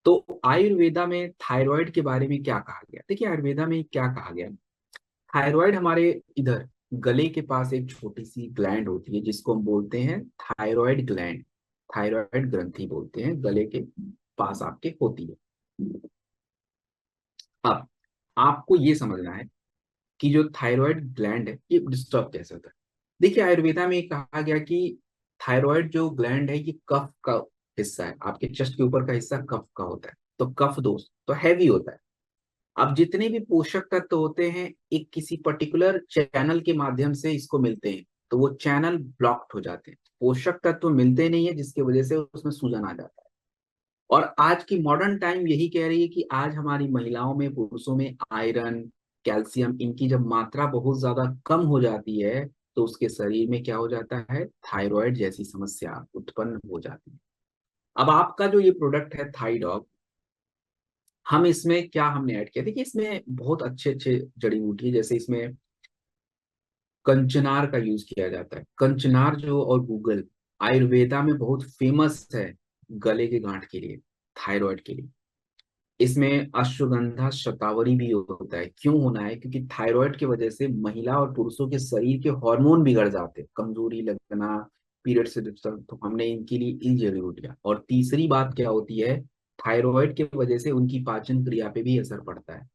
तो आयुर्वेदा में थायराइड के बारे में क्या कहा गया, देखिए आयुर्वेदा में क्या कहा गया। थायराइड हमारे इधर गले के पास एक छोटी सी ग्लैंड होती है जिसको हम बोलते हैं थायराइड ग्लैंड, थायराइड ग्रंथि बोलते हैं, गले के पास आपके होती है। अब आपको ये समझना है कि जो थायराइड ग्लैंड है ये डिस्टर्ब कैसे होता है। देखिए आयुर्वेदा में कहा गया कि थायराइड जो ग्लैंड है ये कफ का हिस्सा है, आपके चेस्ट के ऊपर का हिस्सा कफ का होता है, तो कफ दोष तो हैवी होता है। अब जितने भी पोषक तत्व होते हैं एक किसी पर्टिकुलर चैनल के माध्यम से इसको मिलते हैं, तो वो चैनल ब्लॉक्ड हो जाते हैं, पोषक तत्व मिलते नहीं है, जिसकी वजह से उसमें सूजन आ जाता है। और आज की मॉडर्न टाइम यही कह रही है कि आज हमारी महिलाओं में पुरुषों में आयरन कैल्शियम इनकी जब मात्रा बहुत ज्यादा कम हो जाती है, तो उसके शरीर में क्या हो जाता है, थायराइड जैसी समस्या उत्पन्न हो जाती है। अब आपका जो ये प्रोडक्ट है थाईडॉग, हम इसमें क्या हमने ऐड किया, देखिए इसमें बहुत अच्छे अच्छे जड़ी बूटी है, जैसे इसमें कंचनार का यूज किया जाता है। कंचनार जो और गूगल आयुर्वेदा में बहुत फेमस है गले के गांठ के लिए, थायराइड के लिए। इसमें अश्वगंधा शतावरी भी होता है। क्यों होना है, क्योंकि थायराइड की वजह से महिला और पुरुषों के शरीर के हार्मोन बिगड़ जाते हैं, कमजोरी लगना, पीरियड से डिस्टर्ब, तो हमने इनके लिए इन जरूर किया। और तीसरी बात क्या होती है, थायराइड की वजह से उनकी पाचन क्रिया पे भी असर पड़ता है।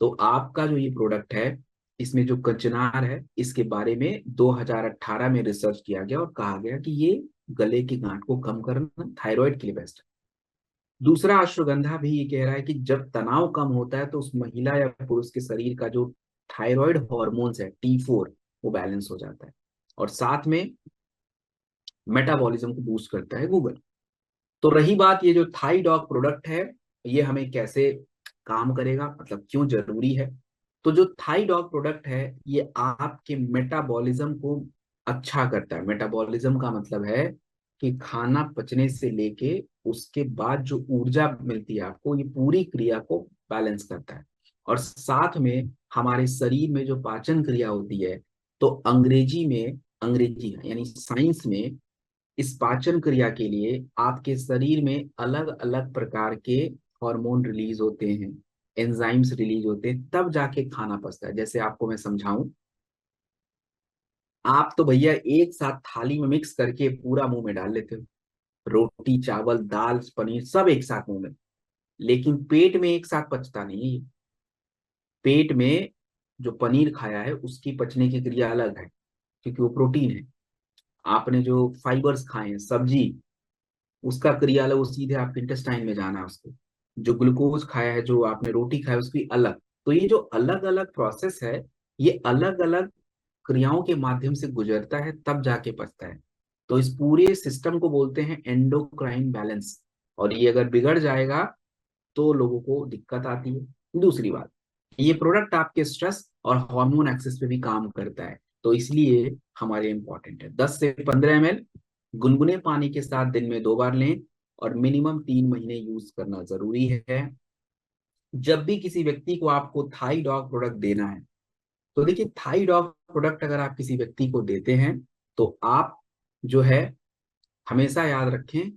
तो आपका जो ये प्रोडक्ट है, इसमें जो कचनार है, इसके बारे में 2018 में रिसर्च किया गया और कहा गया कि ये गले की गांठ को कम करना थायराइड के लिए बेस्ट है। दूसरा अश्वगंधा भी ये कह रहा है कि जब तनाव कम होता है तो उस महिला या पुरुष के शरीर का जो थायराइड हॉर्मोन्स है T4 वो बैलेंस हो जाता है। और साथ में मेटाबॉलिज्म को बूस्ट करता है गूगल। तो रही बात ये जो थाई डॉग प्रोडक्ट है, ये हमें कैसे काम करेगा, मतलब क्यों जरूरी है। तो जो थाई डॉग प्रोडक्ट है ये आपके मेटाबॉलिज्म को अच्छा करता है। मेटाबॉलिज्म का मतलब है कि खाना पचने से लेके उसके बाद जो ऊर्जा मिलती है आपको, ये पूरी क्रिया को बैलेंस करता है। और साथ में हमारे शरीर में जो पाचन क्रिया होती है, तो अंग्रेजी यानी साइंस में इस पाचन क्रिया के लिए आपके शरीर में अलग अलग प्रकार के हार्मोन रिलीज होते हैं, एंजाइम्स रिलीज होते हैं, तब जाके खाना पचता है। जैसे आपको मैं समझाऊं, आप तो भैया एक साथ थाली में मिक्स करके पूरा मुंह में डाल लेते हो, रोटी चावल दाल पनीर सब एक साथ मुंह में, लेकिन पेट में एक साथ पचता नहीं है ये। पेट में जो पनीर खाया है उसकी पचने की क्रिया अलग है, क्योंकि वो प्रोटीन है। आपने जो फाइबर्स खाए हैं सब्जी, उसका क्रिया अलग, वो सीधे आपके इंटेस्टाइन में जाना है उसको। जो ग्लूकोज खाया है, जो आपने रोटी खाया उसकी अलग। तो ये जो अलग अलग प्रोसेस है, ये अलग अलग क्रियाओं के माध्यम से गुजरता है तब जाके पचता है। तो इस पूरे सिस्टम को बोलते हैं एंडोक्राइन बैलेंस। और ये अगर बिगड़ जाएगा तो लोगों को दिक्कत आती है। दूसरी बात, ये प्रोडक्ट आपके स्ट्रेस और हार्मोन एक्सेस पे भी काम करता है, तो इसलिए हमारे इंपॉर्टेंट है। 10 से 15 ml गुनगुने पानी के साथ दिन में 2 बार लें, और मिनिमम 3 महीने यूज करना जरूरी है। जब भी किसी व्यक्ति को आपको थाई डॉग प्रोडक्ट देना है, तो देखिए थाई डॉग प्रोडक्ट अगर आप किसी व्यक्ति को देते हैं, तो आप जो है हमेशा याद रखें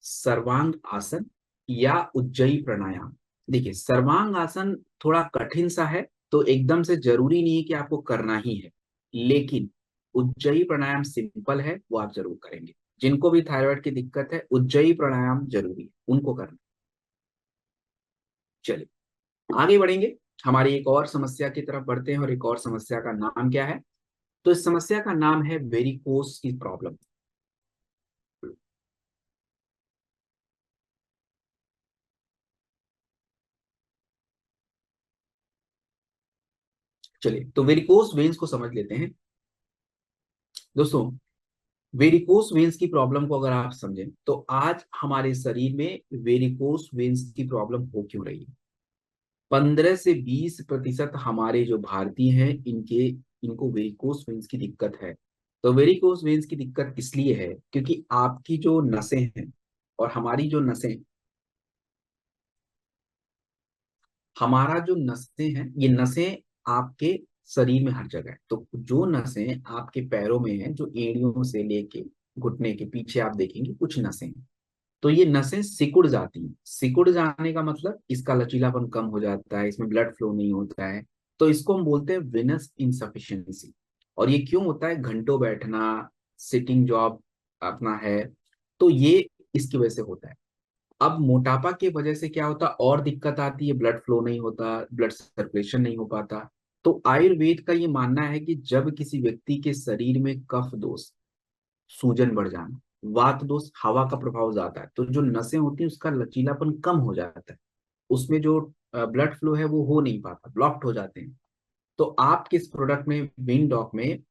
सर्वांग आसन या उज्जयी प्राणायाम। देखिए सर्वांग आसन थोड़ा कठिन सा है, तो एकदम से जरूरी नहीं है कि आपको करना ही है, लेकिन उज्जयी प्राणायाम सिंपल है, वो आप जरूर करेंगे। जिनको भी थायराइड की दिक्कत है उज्जयी प्राणायाम जरूरी है उनको करना। चलिए आगे बढ़ेंगे, हमारी एक और समस्या की तरफ बढ़ते हैं, और एक और समस्या का नाम क्या है, तो इस समस्या का नाम है वेरिकोस की प्रॉब्लम। चलिए तो वेरिकोस वेन्स को समझ लेते हैं। दोस्तों वेरिकोस वेन्स की प्रॉब्लम को अगर आप समझें, तो आज हमारे शरीर में वेरिकोस वेन्स की प्रॉब्लम हो क्यों रही है। 15 से 20% हमारे जो भारतीय हैं इनके इनको वेरिकोस वेन्स की दिक्कत है। तो वेरिकोस वेन्स की दिक्कत इसलिए है क्योंकि आपकी जो नसें हैं, और हमारी जो नसें, हमारा जो नसें हैं, ये नसें आपके शरीर में हर जगह है। तो जो नसें आपके पैरों में हैं, जो एड़ियों से लेके घुटने के पीछे आप देखेंगे कुछ नसें हैं, तो ये नसें सिकुड़ जाती हैं। सिकुड़ जाने का मतलब इसका लचीलापन कम हो जाता है, इसमें ब्लड फ्लो नहीं होता है, तो इसको हम बोलते हैं वेनस इनसफिशिएंसी। और ये क्यों होता है, घंटों बैठना, सिटिंग जॉब अपना है, तो ये इसकी वजह से होता है। अब मोटापा की वजह से क्या होता, और दिक्कत आती है, ब्लड फ्लो नहीं होता, ब्लड सर्कुलेशन नहीं हो पाता। तो आयुर्वेद का ये मानना है कि जब किसी व्यक्ति के शरीर में कफ दोष, सूजन बढ़ जाना, वात दोष, हवा का प्रभाव ज्यादा है, तो जो नसें होती हैं उसका लचीलापन कम हो जाता है, उसमें जो ब्लड फ्लो है वो हो नहीं पाता, ब्लॉक्ड हो जाते हैं। तो आपके इस प्रोडक्ट में, विंडॉक में,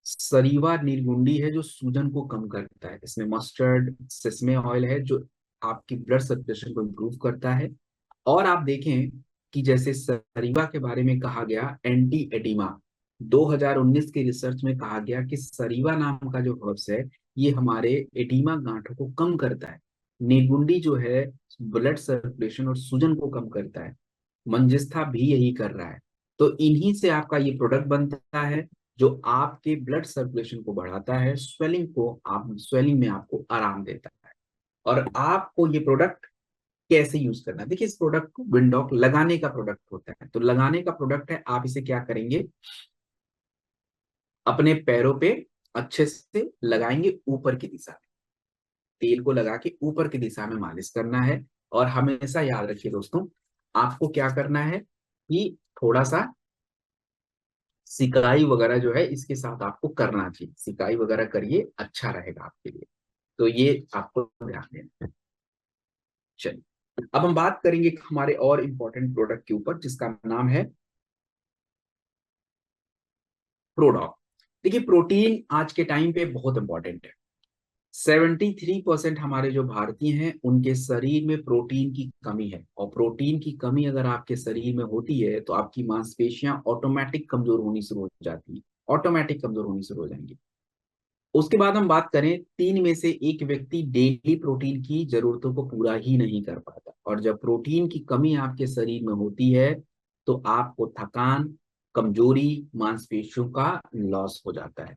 सरीवा नीलगुंडी है जो सूजन को कम करता है। इसमें मस्टर्ड सेसमे ऑयल है जो आपकी ब्लड सर्कुलेशन को इम्प्रूव करता है। और आप देखें कि जैसे सरीवा के बारे में कहा गया एंटी एडिमा, 2019 के रिसर्च में कहा गया कि सरीवा नाम का जो हर्ब्स है ये हमारे एडिमा गांठों को कम करता है। नीलगुंडी जो है ब्लड सर्कुलेशन और सूजन को कम करता है। मंजिस्था भी यही कर रहा है। तो इन्हीं से आपका ये प्रोडक्ट बनता है जो आपके ब्लड सर्कुलेशन को बढ़ाता है, स्वेलिंग में आपको आराम देता है। और आपको ये प्रोडक्ट कैसे यूज करना है, देखिए इस प्रोडक्ट को विंडॉक लगाने का प्रोडक्ट होता है। तो लगाने का प्रोडक्ट है, आप इसे क्या करेंगे, अपने पैरों पे अच्छे से लगाएंगे, ऊपर की दिशा में तेल को लगा के ऊपर की दिशा में मालिश करना है। और हमेशा याद रखिए दोस्तों, आपको क्या करना है कि थोड़ा सा सिकाई वगैरह जो है इसके साथ आपको करना चाहिए, सिकाई वगैरह करिए, अच्छा रहेगा आपके लिए। तो ये आपको ध्यान देना है। चलिए अब हम बात करेंगे हमारे और इम्पोर्टेंट प्रोडक्ट के ऊपर जिसका नाम है प्रोडॉक। देखिए प्रोटीन आज के टाइम पे बहुत इंपॉर्टेंट है। 73% हमारे जो भारतीय हैं उनके शरीर में प्रोटीन की कमी है। और प्रोटीन की कमी अगर आपके शरीर में होती है तो आपकी मांसपेशियां ऑटोमेटिक कमजोर होनी शुरू हो जाती है, ऑटोमेटिक कमजोर होनी शुरू हो जाएंगी। उसके बाद हम बात करें, 3 में से 1 व्यक्ति डेली प्रोटीन की जरूरतों को पूरा ही नहीं कर पाता। और जब प्रोटीन की कमी आपके शरीर में होती है तो आपको थकान, कमजोरी, मांसपेशियों का लॉस हो जाता है।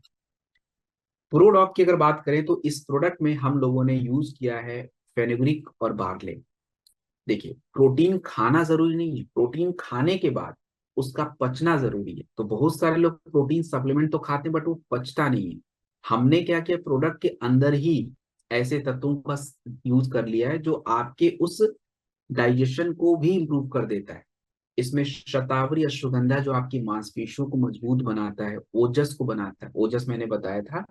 प्रोडॉक की अगर बात करें तो इस प्रोडक्ट में हम लोगों ने यूज किया है फेनुग्रीक और बार्ले। देखिए प्रोटीन खाना जरूरी नहीं है, प्रोटीन खाने के बाद उसका पचना जरूरी है। तो बहुत सारे लोग प्रोटीन सप्लीमेंट तो खाते हैं बट वो पचता नहीं है। हमने क्या किया, प्रोडक्ट के अंदर ही ऐसे तत्वों का यूज कर लिया है जो आपके उस डाइजेशन को भी इम्प्रूव कर देता है। इसमें शतावरी अश्वगंधा जो आपकी मांसपेशियों को मजबूत बनाता है, ओजस को बनाता है। ओजस मैंने बताया था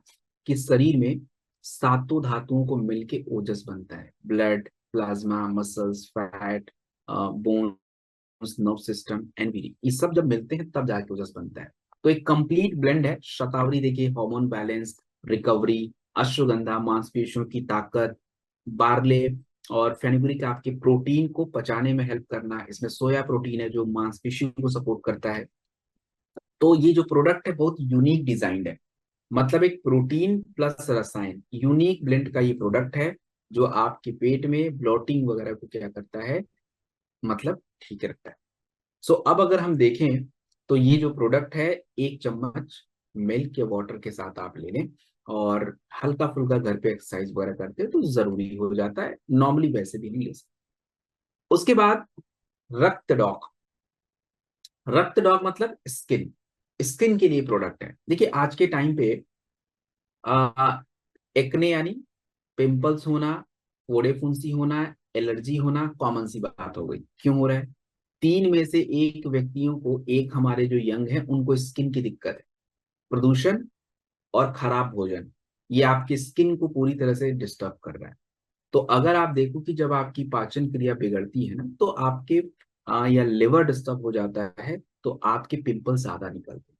कि शरीर में सातों धातुओं को मिलके ओजस बनता है, blood, plasma, muscles, fat, bones, nerve system, NVD, ये सब जब मिलते हैं तब जाके ओजस बनता है। तो एक कंप्लीट ब्लेंड है। शतावरी देखिए हार्मोन बैलेंस, रिकवरी, अश्वगंधा मांसपेशियों की ताकत, बार्ले और फेनुग्रीक आपके प्रोटीन को पचाने में हेल्प करना। इसमें सोया प्रोटीन है जो मांसपेशियों को सपोर्ट करता है। तो ये जो प्रोडक्ट है बहुत यूनिक डिजाइंड है, मतलब एक प्रोटीन प्लस रसायन यूनिक ब्लेंड का ये प्रोडक्ट है जो आपके पेट में ब्लोटिंग वगैरह को क्या करता है, मतलब ठीक रखता है। सो अब अगर हम देखें तो ये जो प्रोडक्ट है, 1 चम्मच मिल्क या वाटर के साथ आप ले लें। और हल्का फुल्का घर पे एक्सरसाइज वगैरह करते हैं तो जरूरी हो जाता है, नॉर्मली वैसे भी नहीं ले सकते। उसके बाद रक्त डॉक। रक्त डॉक मतलब स्किन, स्किन के लिए प्रोडक्ट है। देखिए आज के टाइम पे एक्ने यानी पिंपल्स होना, फोड़े फुंसी होना, एलर्जी होना कॉमन सी बात हो गई। क्यों हो रहा है? 3 में से 1 व्यक्तियों को, एक हमारे जो यंग है उनको स्किन की दिक्कत है। प्रदूषण और खराब भोजन ये आपकी स्किन को पूरी तरह से डिस्टर्ब कर रहा है। तो अगर आप देखो कि जब आपकी पाचन क्रिया बिगड़ती है ना तो आपके या लिवर डिस्टर्ब हो जाता है तो आपके पिंपल्स ज्यादा निकलते हैं।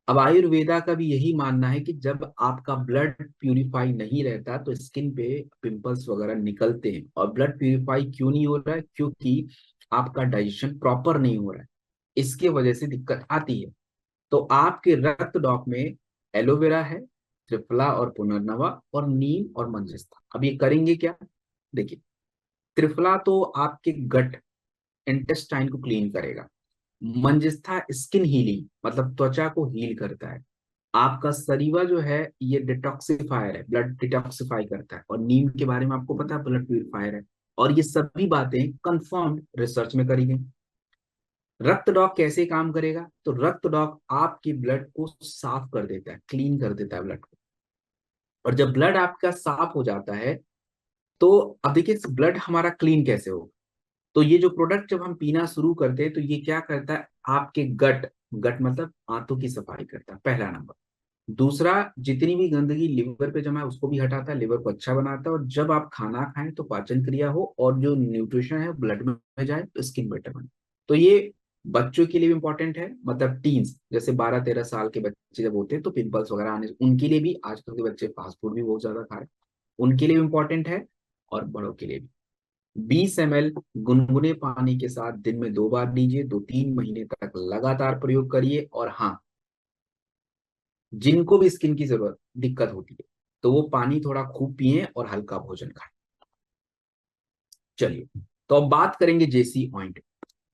अब आयुर्वेदा का भी यही मानना है कि जब आपका ब्लड प्यूरिफाई नहीं रहता तो स्किन पे पिंपल्स वगैरह निकलते हैं। और ब्लड प्यूरिफाई क्यों नहीं हो रहा है? क्योंकि आपका डाइजेशन प्रॉपर नहीं हो रहा है, इसके वजह से दिक्कत आती है। तो आपके रक्त डॉक में एलोवेरा है, त्रिफला और पुनर्नवा और नीम और मंजिस्था। अब ये करेंगे क्या? देखिए त्रिफला तो आपके गट, इंटेस्टाइन को क्लीन करेगा। मंजिस्था स्किन हीलिंग मतलब त्वचा को हील करता है। आपका सरीवा जो है ये डिटॉक्सिफायर है, ब्लड डिटॉक्सिफाई करता है। और नीम के बारे में आपको पता है ब्लड प्यूरिफायर है। और ये सभी बातें कंफर्म्ड रिसर्च में करी गई। रक्त डॉक कैसे काम करेगा? तो रक्त डॉक आपके ब्लड को साफ कर देता है, क्लीन कर देता है ब्लड को। और जब ब्लड आपका साफ हो जाता है तो अब देखिए ब्लड हमारा क्लीन कैसे होगा। तो ये जो प्रोडक्ट जब हम पीना शुरू करते हैं तो ये क्या करता है, आपके गट, गट मतलब आंतों की सफाई करता है, पहला नंबर। दूसरा, जितनी भी गंदगी लिवर पे जमा है उसको भी हटाता है, लिवर को अच्छा बनाता है, और जब आप खाना खाएं तो पाचन क्रिया हो और जो न्यूट्रिशन है ब्लड में जाए तो स्किन बेटर बने। तो ये बच्चों के लिए भी इंपॉर्टेंट है, मतलब टीन्स जैसे 12-13 साल के बच्चे जब होते हैं तो पिंपल्स वगैरह आने उनके लिए भी, आजकल के बच्चे फास्ट फूड भी बहुत ज्यादा खा रहे हैं, उनके लिए भी इंपॉर्टेंट है, और बड़ों के लिए भी। 20 ml गुनगुने पानी के साथ दिन में 2 बार लीजिए, 2-3 महीने तक लगातार प्रयोग करिए। और हाँ, जिनको भी स्किन की जरूरत दिक्कत होती है तो वो पानी थोड़ा खूब पिए और हल्का भोजन खाएं। चलिए, तो अब बात करेंगे जेसी ऑइंट।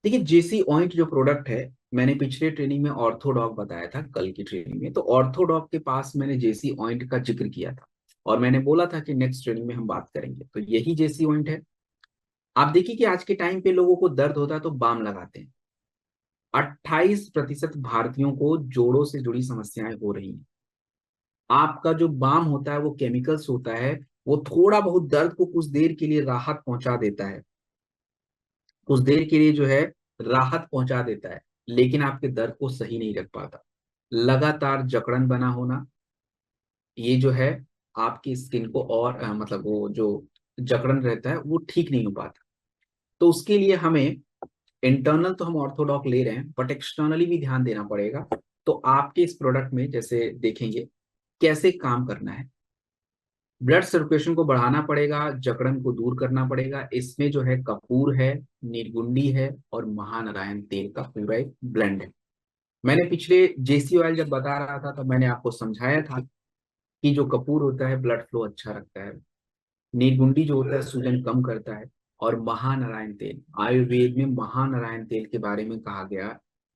देखिए जेसी ऑइंट जो प्रोडक्ट है, मैंने पिछले ट्रेनिंग में ऑर्थोडॉक बताया था, कल की ट्रेनिंग में तो ऑर्थोडॉक के पास मैंने जेसी ऑइंट का जिक्र किया था, और मैंने बोला था कि नेक्स्ट ट्रेनिंग में हम बात करेंगे, तो यही जेसी ऑइंट है। आप देखिए कि आज के टाइम पे लोगों को दर्द होता है तो बाम लगाते हैं। 28% भारतीयों को जोड़ों से जुड़ी समस्याएं हो रही हैं। आपका जो बाम होता है वो केमिकल्स होता है, वो थोड़ा बहुत दर्द को कुछ देर के लिए राहत पहुंचा देता है, कुछ देर के लिए जो है राहत पहुंचा देता है, लेकिन आपके दर्द को सही नहीं रख पाता। लगातार जकड़न बना होना, ये जो है आपकी स्किन को और मतलब वो जो जकड़न रहता है वो ठीक नहीं हो पाता। तो उसके लिए हमें इंटरनल तो हम ऑर्थोडॉक ले रहे हैं, बट एक्सटर्नली भी ध्यान देना पड़ेगा। तो आपके इस प्रोडक्ट में जैसे देखेंगे कैसे काम करना है। ब्लड सर्कुलेशन को बढ़ाना पड़ेगा, जकड़न को दूर करना पड़ेगा। इसमें जो है कपूर है, नीलगुंडी है, और महानारायण तेल का पूरा एक ब्लेंड है। मैंने पिछले जेसी ऑयल जब बता रहा था तब मैंने आपको समझाया था कि जो कपूर होता है ब्लड फ्लो अच्छा रखता है, नीलगुंडी जो होता है सूजन कम करता है, और महानारायण तेल, आयुर्वेद में महानारायण तेल के बारे में कहा गया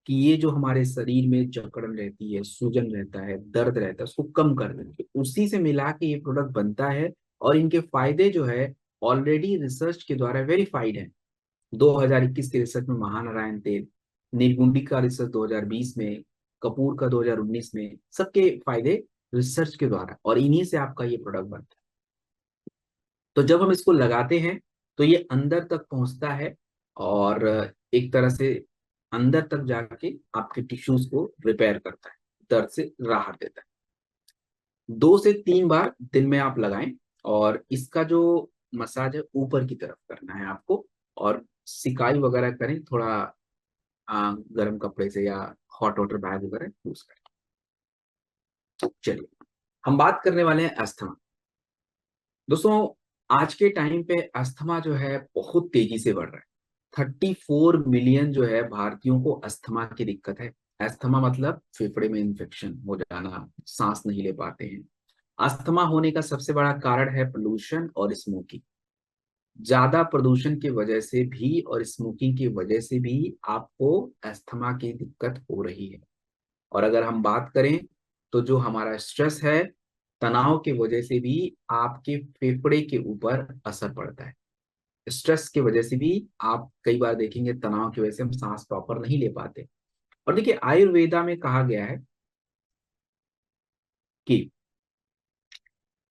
कि ये जो हमारे शरीर में जकड़न रहती है, सूजन रहता है, दर्द रहता है, उसको कम कर देते हैं। उसी से मिला के ये प्रोडक्ट बनता है, और इनके फायदे जो है ऑलरेडी रिसर्च के द्वारा वेरीफाइड है। 2021 के रिसर्च में महानारायण तेल, नीलगुंडी का रिसर्च 2020 में, कपूर का 2019 में, सबके फायदे रिसर्च के द्वारा, और इन्हीं से आपका ये प्रोडक्ट बनता है। तो जब हम इसको लगाते हैं तो ये अंदर तक पहुंचता है, और एक तरह से अंदर तक जाके आपके टिश्यूज को रिपेयर करता है, दर्द से राहत देता है। 2 से 3 बार दिन में आप लगाएं, और इसका जो मसाज है ऊपर की तरफ करना है आपको, और सिकाई वगैरह करें थोड़ा गर्म कपड़े से या हॉट वाटर बैग वगैरह यूज करें। चलिए, हम बात करने वाले हैं अस्थमा। दोस्तों, आज के टाइम पे अस्थमा जो है बहुत तेजी से बढ़ रहा है। 34 मिलियन जो है भारतीयों को अस्थमा की दिक्कत है। अस्थमा मतलब फेफड़े में इन्फेक्शन हो जाना, सांस नहीं ले पाते हैं। अस्थमा होने का सबसे बड़ा कारण है पोल्यूशन और स्मोकिंग। ज्यादा प्रदूषण की वजह से भी और स्मोकिंग की वजह से भी आपको अस्थमा की दिक्कत हो रही है। और अगर हम बात करें तो जो हमारा स्ट्रेस है, तनाव की वजह से भी आपके फेफड़े के ऊपर असर पड़ता है। स्ट्रेस की वजह से भी आप कई बार देखेंगे तनाव की वजह से हम सांस प्रॉपर नहीं ले पाते। और देखिए आयुर्वेदा में कहा गया है कि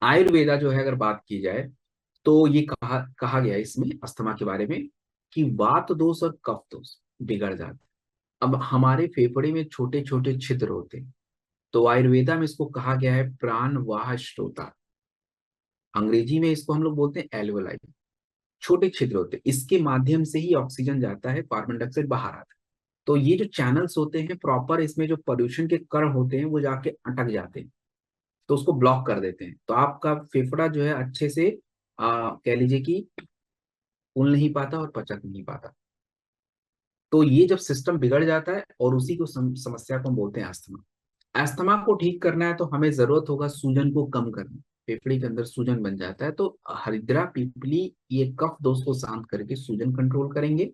आयुर्वेदा जो है अगर बात की जाए तो ये कहा गया है इसमें अस्थमा के बारे में कि वात दोष और कफ दोष बिगड़ जाता है। अब हमारे फेफड़े में छोटे छोटे छिद्र होते हैं, तो आयुर्वेदा में इसको कहा गया है प्राण वाह श्रोता। अंग्रेजी में इसको हम लोग बोलते हैं एल्वोलाई। छोटे छिद्र होते हैं, इसके माध्यम से ही ऑक्सीजन जाता है, कार्बन डाइऑक्साइड बाहर आता है। तो ये जो चैनल्स होते हैं प्रॉपर, इसमें जो पोल्यूशन के कण होते हैं वो जाके अटक जाते हैं, तो उसको ब्लॉक कर देते हैं, तो आपका फेफड़ा जो है अच्छे से कह लीजिए कि फूल नहीं पाता और पचक नहीं पाता। तो ये जब सिस्टम बिगड़ जाता है, और उसी को समस्या को हम बोलते हैं अस्थमा। अस्थमा को ठीक करना है तो हमें जरूरत होगा सूजन को कम करना। फेफड़े के अंदर सूजन बन जाता है, तो हरिद्रा पीपली ये कफ दोष को शांत करके सूजन कंट्रोल करेंगे।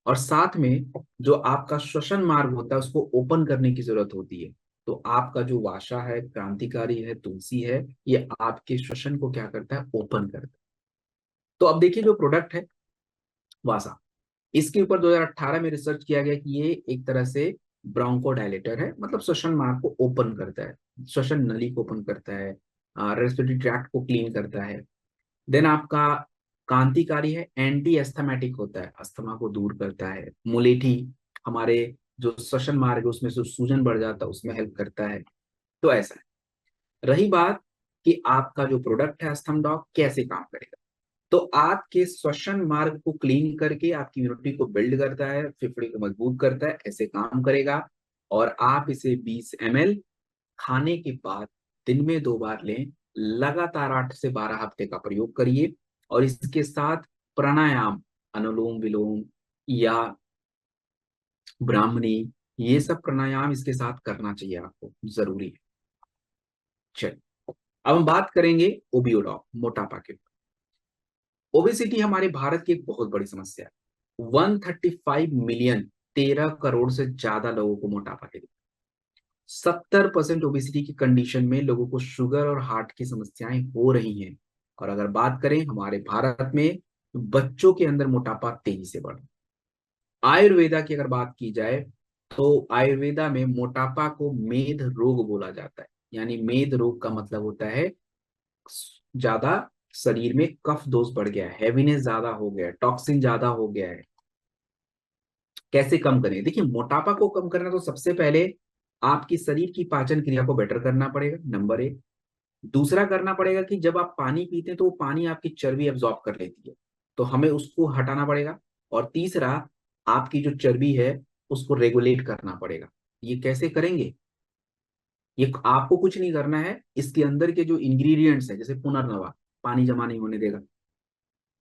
और साथ में जो आपका श्वसन मार्ग होता है उसको ओपन करने की जरूरत होती है। तो आपका जो वाशा है, क्रांतिकारी है, तुलसी है, ये आपके श्वसन को क्या करता है, ओपन करता है। तो अब देखिए जो प्रोडक्ट है वासा, इसके ऊपर 2018 में रिसर्च किया गया कि ये एक तरह से ब्रोंको डायलेटर है, मतलब श्वसन मार्ग को ओपन करता है, श्वसन नली को ओपन करता है, रेस्पिरेटरी ट्रैक्ट को क्लीन करता है। देन आपका क्रांतिकारी है, एंटी एस्थमेटिक होता है, अस्थमा को दूर करता है। मुलेठी, हमारे जो श्वसन मार्ग है उसमें जो सूजन बढ़ जाता है उसमें हेल्प करता है। तो ऐसा है। रही बात कि आपका जो प्रोडक्ट है अस्थम डॉग कैसे काम करेगा, तो आपके श्वसन मार्ग को क्लीन करके आपकी इम्यूनिटी को बिल्ड करता है, फेफड़े को मजबूत करता है, ऐसे काम करेगा। और आप इसे 20 ml खाने के बाद दिन में 2 बार लें, लगातार 8 से 12 हफ्ते का प्रयोग करिए। और इसके साथ प्राणायाम, अनुलोम विलोम या ब्राह्मणी, ये सब प्राणायाम इसके साथ करना चाहिए, आपको जरूरी है। चलिए, अब हम बात करेंगे ओबियोडॉग, मोटापा के। ओबेसिटी हमारे भारत की एक बहुत बड़ी समस्या है। 135 मिलियन, 13 करोड़ से ज्यादा लोगों को मोटापा के 70% ओबेसिटी की कंडीशन में लोगों को शुगर और हार्ट की समस्याएं हो रही हैं। और अगर बात करें हमारे भारत में, तो बच्चों के अंदर मोटापा तेजी से बढ़ रहा है। आयुर्वेदा की अगर बात की जाए, तो आयुर्वेदा में मोटापा को मेद रोग बोला जाता है। यानी मेद रोग का मतलब होता है ज्यादा शरीर में कफ दोष बढ़ गया है, हैवीनेस ज्यादा हो गया है, टॉक्सिन ज्यादा हो गया है। कैसे कम करें? देखिए, मोटापा को कम करना तो सबसे पहले आपकी शरीर की पाचन क्रिया को बेटर करना पड़ेगा, नंबर 1। दूसरा करना पड़ेगा कि जब आप पानी पीते हैं तो वो पानी आपकी चर्बी एब्जॉर्ब कर लेती है, तो हमें उसको हटाना पड़ेगा। और तीसरा, आपकी जो चर्बी है उसको रेगुलेट करना पड़ेगा। ये कैसे करेंगे? ये आपको कुछ नहीं करना है, इसके अंदर के जो इंग्रेडिएंट्स है, जैसे पुनर्नवा, पानी जमा नहीं होने देगा,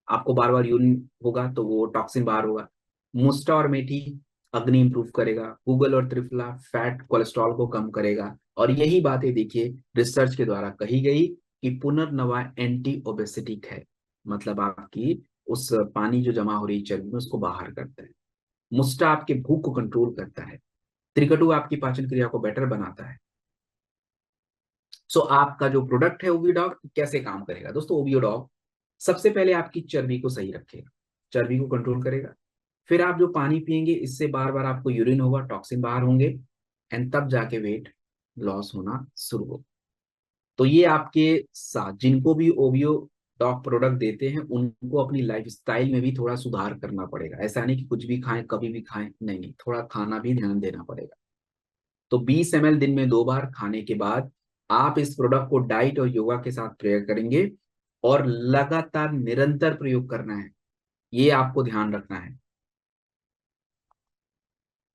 आपको बार बार यूरिन होगा तो वो टॉक्सिन बाहर होगा। मुस्टा और मेथी अग्नि इंप्रूव करेगा। गूगल और त्रिफला फैट कोलेस्ट्रॉल को कम करेगा। और यही बातें देखिए रिसर्च के द्वारा कही गई कि पुनर्नवा एंटी ओबेसिटिक है, मतलब आपकी उस पानी जो जमा हो रही चर्बी में उसको बाहर करता है। मुस्टा आपके भूख को कंट्रोल करता है। त्रिकटु आपकी पाचन क्रिया को बेटर बनाता है। सो आपका जो प्रोडक्ट है ओवियोडॉग कैसे काम करेगा दोस्तों? ओवियोडॉग सबसे पहले आपकी चर्बी को सही रखेगा, चर्बी को कंट्रोल करेगा। फिर आप जो पानी पिएंगे इससे बार बार आपको यूरिन होगा, टॉक्सिन बाहर होंगे, एंड तब जाके वेट लॉस होना शुरू हो। तो ये आपके साथ जिनको भी ओवियो डॉग प्रोडक्ट देते हैं उनको अपनी लाइफ स्टाइल में भी थोड़ा सुधार करना पड़ेगा। ऐसा नहीं कि कुछ भी खाएं कभी भी खाएं, नहीं नहीं, थोड़ा खाना भी ध्यान देना पड़ेगा। तो 20 ml दिन में 2 बार खाने के बाद आप इस प्रोडक्ट को डाइट और योगा के साथ प्रयोग करेंगे, और लगातार निरंतर प्रयोग करना है, ये आपको ध्यान रखना है।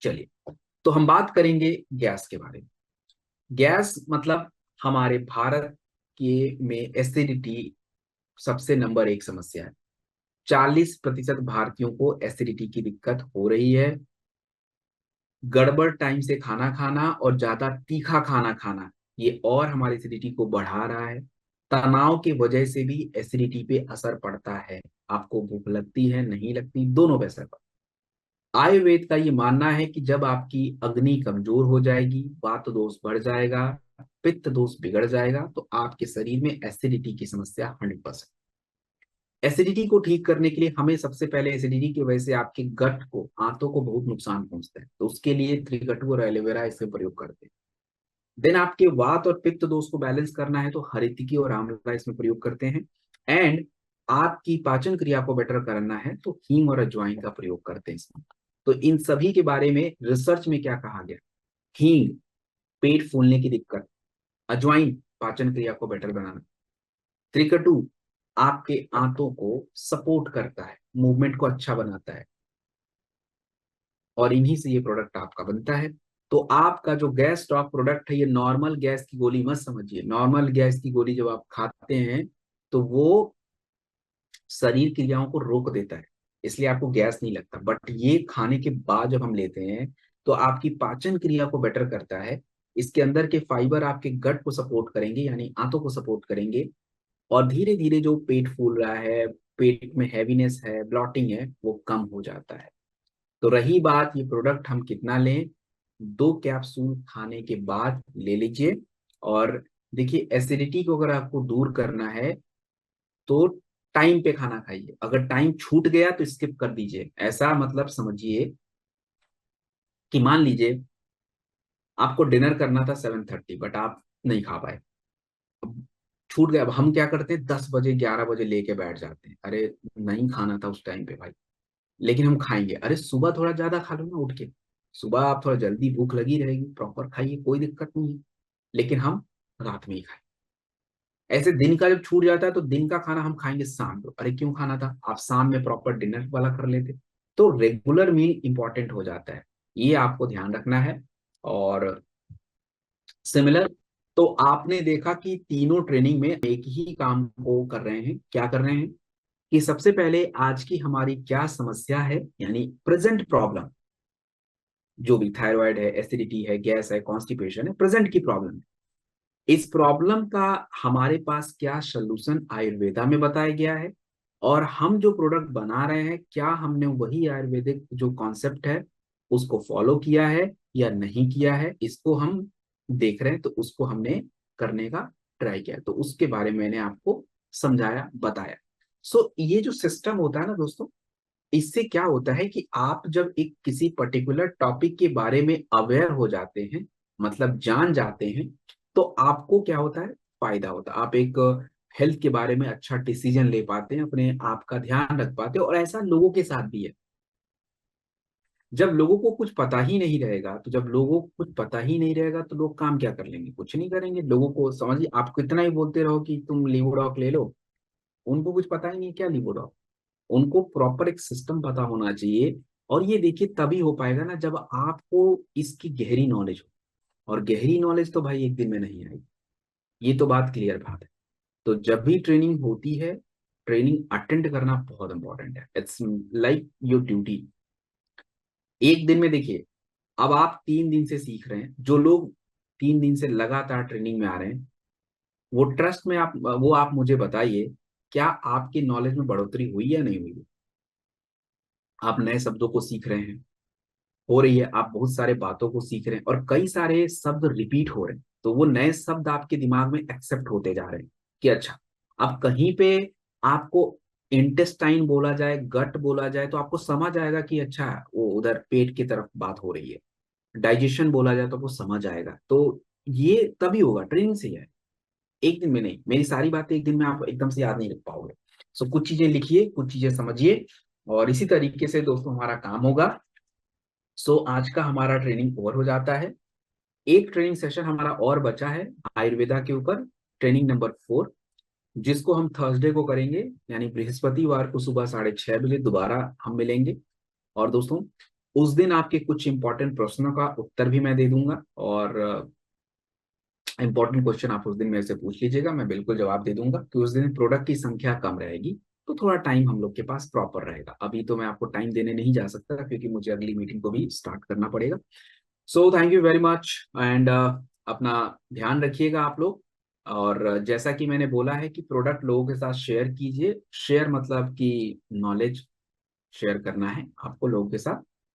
चलिए, तो हम बात करेंगे गैस के बारे में। गैस मतलब हमारे भारत के में एसिडिटी सबसे नंबर 1 समस्या है। 40% भारतीयों को एसिडिटी की दिक्कत हो रही है। गड़बड़ टाइम से खाना खाना और ज्यादा तीखा खाना खाना, ये और हमारी एसिडिटी को बढ़ा रहा है। तनाव की वजह से भी एसिडिटी पे असर पड़ता है। आपको भूख लगती है, नहीं लगती, दोनों पे असर पड़ता है। आयुर्वेद का ये मानना है कि जब आपकी अग्नि कमजोर हो जाएगी, वात दोष बढ़ जाएगा, पित्त दोष बिगड़ जाएगा, तो आपके शरीर में एसिडिटी की समस्या 100%। एसिडिटी को ठीक करने के लिए हमें सबसे पहले, एसिडिटी की वजह से आपके गट को, आंतों को बहुत नुकसान पहुंचता है, तो उसके लिए त्रिकटु और एलोवेरा इससे प्रयोग करते हैं। देन आपके वात और पित्त दोष को बैलेंस करना है तो हरितिकी और आंवला इसमें प्रयोग करते हैं। एंड आपकी पाचन क्रिया को बेटर करना है तो हींग और अजवाइन का प्रयोग करते हैं इसमें। तो इन सभी के बारे में रिसर्च में क्या कहा गया? हींग पेट फूलने की दिक्कत, अजवाइन पाचन क्रिया को बेटर बनाना, त्रिकटु आपके आंतों को सपोर्ट करता है, मूवमेंट को अच्छा बनाता है, और इन्हीं से ये प्रोडक्ट आपका बनता है। तो आपका जो गैस स्टॉक प्रोडक्ट है, ये नॉर्मल गैस की गोली मत समझिए। नॉर्मल गैस की गोली जब आप खाते हैं तो वो शरीर क्रियाओं को रोक देता है, इसलिए आपको गैस नहीं लगता। बट ये खाने के बाद जब हम लेते हैं तो आपकी पाचन क्रिया को बेटर करता है। इसके अंदर के फाइबर आपके गट को सपोर्ट करेंगे, यानी आंतों को सपोर्ट करेंगे, और धीरे धीरे जो पेट फूल रहा है, पेट में हैवीनेस है, ब्लॉटिंग है, वो कम हो जाता है। तो रही बात ये प्रोडक्ट हम कितना लें, 2 कैप्सूल खाने के बाद ले लीजिए। और देखिए, एसिडिटी को अगर आपको दूर करना है तो टाइम पे खाना खाइए। अगर टाइम छूट गया तो स्किप कर दीजिए। ऐसा मतलब समझिए कि मान लीजिए आपको डिनर करना था 7:30, बट आप नहीं खा पाए, छूट गया। अब हम क्या करते हैं, 10 बजे 11 बजे लेके बैठ जाते हैं, अरे नहीं खाना था उस टाइम पे भाई, लेकिन हम खाएंगे। अरे सुबह थोड़ा ज्यादा खा लो ना उठ के, सुबह आप थोड़ा जल्दी, भूख लगी रहेगी, प्रॉपर खाइए, कोई दिक्कत नहीं है। लेकिन हम रात में ही खाएं। ऐसे दिन का जब छूट जाता है तो दिन का खाना हम खाएंगे शाम को, अरे क्यों खाना था, आप शाम में प्रॉपर डिनर वाला कर लेते। तो रेगुलर मील इंपॉर्टेंट हो जाता है, ये आपको ध्यान रखना है। और सिमिलर, तो आपने देखा कि तीनों ट्रेनिंग में एक ही काम को कर रहे हैं, क्या कर रहे हैं कि सबसे पहले आज की हमारी क्या समस्या है, यानी प्रेजेंट प्रॉब्लम, जो भी थायराइड है, एसिडिटी है, गैस है, कॉन्स्टिपेशन है, प्रेजेंट की प्रॉब्लम, इस प्रॉब्लम का हमारे पास क्या सोल्यूशन आयुर्वेदा में बताया गया है, और हम जो प्रोडक्ट बना रहे हैं क्या हमने वही आयुर्वेदिक जो कॉन्सेप्ट है उसको फॉलो किया है या नहीं किया है, इसको हम देख रहे हैं। तो उसको हमने करने का ट्राई किया, तो उसके बारे में मैंने आपको समझाया, बताया। ये जो सिस्टम होता है ना दोस्तों, इससे क्या होता है कि आप जब एक किसी पर्टिकुलर टॉपिक के बारे में अवेयर हो जाते हैं, मतलब जान जाते हैं, तो आपको क्या होता है, फायदा होता है। आप एक हेल्थ के बारे में अच्छा डिसीजन ले पाते हैं, अपने आप का ध्यान रख पाते हैं। और ऐसा लोगों के साथ भी है। जब लोगों को कुछ पता ही नहीं रहेगा, तो जब लोगों को कुछ पता ही नहीं रहेगा तो लोग काम क्या कर लेंगे, कुछ नहीं करेंगे। लोगों को समझिए, आप कितना ही बोलते रहो कि तुम लीवोडॉक ले लो, उनको कुछ पता ही नहीं है क्या लीवोडॉक। उनको प्रॉपर एक सिस्टम पता होना चाहिए। और ये देखिए तभी हो पाएगा ना जब आपको इसकी गहरी नॉलेज हो। और गहरी नॉलेज तो भाई एक दिन में नहीं आएगी, ये तो बात क्लियर बात है। तो जब भी ट्रेनिंग होती है, ट्रेनिंग अटेंड करना बहुत इंपॉर्टेंट है, इट्स लाइक योर ड्यूटी। एक दिन में देखिए, अब आप 3 दिन से सीख रहे हैं, जो लोग 3 दिन से लगातार ट्रेनिंग में आ रहे हैं, वो ट्रस्ट में आप, वो आप मुझे बताइए, क्या आपकी नॉलेज में बढ़ोतरी हुई या नहीं हुई। आप नए शब्दों को सीख रहे हैं, हो रही है, आप बहुत सारे बातों को सीख रहे हैं, और कई सारे शब्द रिपीट हो रहे हैं, तो वो नए शब्द आपके दिमाग में एक्सेप्ट होते जा रहे हैं कि अच्छा, अब कहीं पे आपको इंटेस्टाइन बोला जाए, गट बोला जाए, तो आपको समझ आएगा कि अच्छा वो उधर पेट की तरफ बात हो रही है। डाइजेशन बोला जाए तो आपको समझ आएगा। तो ये तभी होगा, ट्रेनिंग से ही है, एक दिन में नहीं। मेरी सारी बातें एक दिन में आप एकदम से याद नहीं रख पाओगे। कुछ चीजें लिखिए, कुछ चीजें समझिए, और इसी तरीके से दोस्तों हमारा काम होगा। आज का हमारा ट्रेनिंग ओवर हो जाता है। एक ट्रेनिंग सेशन हमारा और बचा है आयुर्वेदा के ऊपर, ट्रेनिंग नंबर 4, जिसको हम थर्सडे को करेंगे, यानी बृहस्पतिवार को सुबह 6:30 बजे दोबारा हम मिलेंगे। और दोस्तों, उस दिन आपके कुछ इंपॉर्टेंट प्रश्नों का उत्तर भी मैं दे दूंगा, और इंपॉर्टेंट क्वेश्चन आप उस दिन मेरे से पूछ लीजिएगा, मैं बिल्कुल जवाब दे दूंगा कि उस दिन प्रोडक्ट की संख्या कम रहेगी, तो थोड़ा टाइम हम लोग के पास प्रॉपर रहेगा। अभी तो मैं आपको टाइम देने नहीं जा सकता क्योंकि मुझे अगली मीटिंग को भी स्टार्ट करना पड़ेगा। Thank you very much, and अपना ध्यान रखिएगा आप लोग। और जैसा कि मैंने बोला है कि प्रोडक्ट लोगों के साथ शेयर कीजिए। शेयर मतलब कि नॉलेज शेयर करना है आपको लोगों के साथ।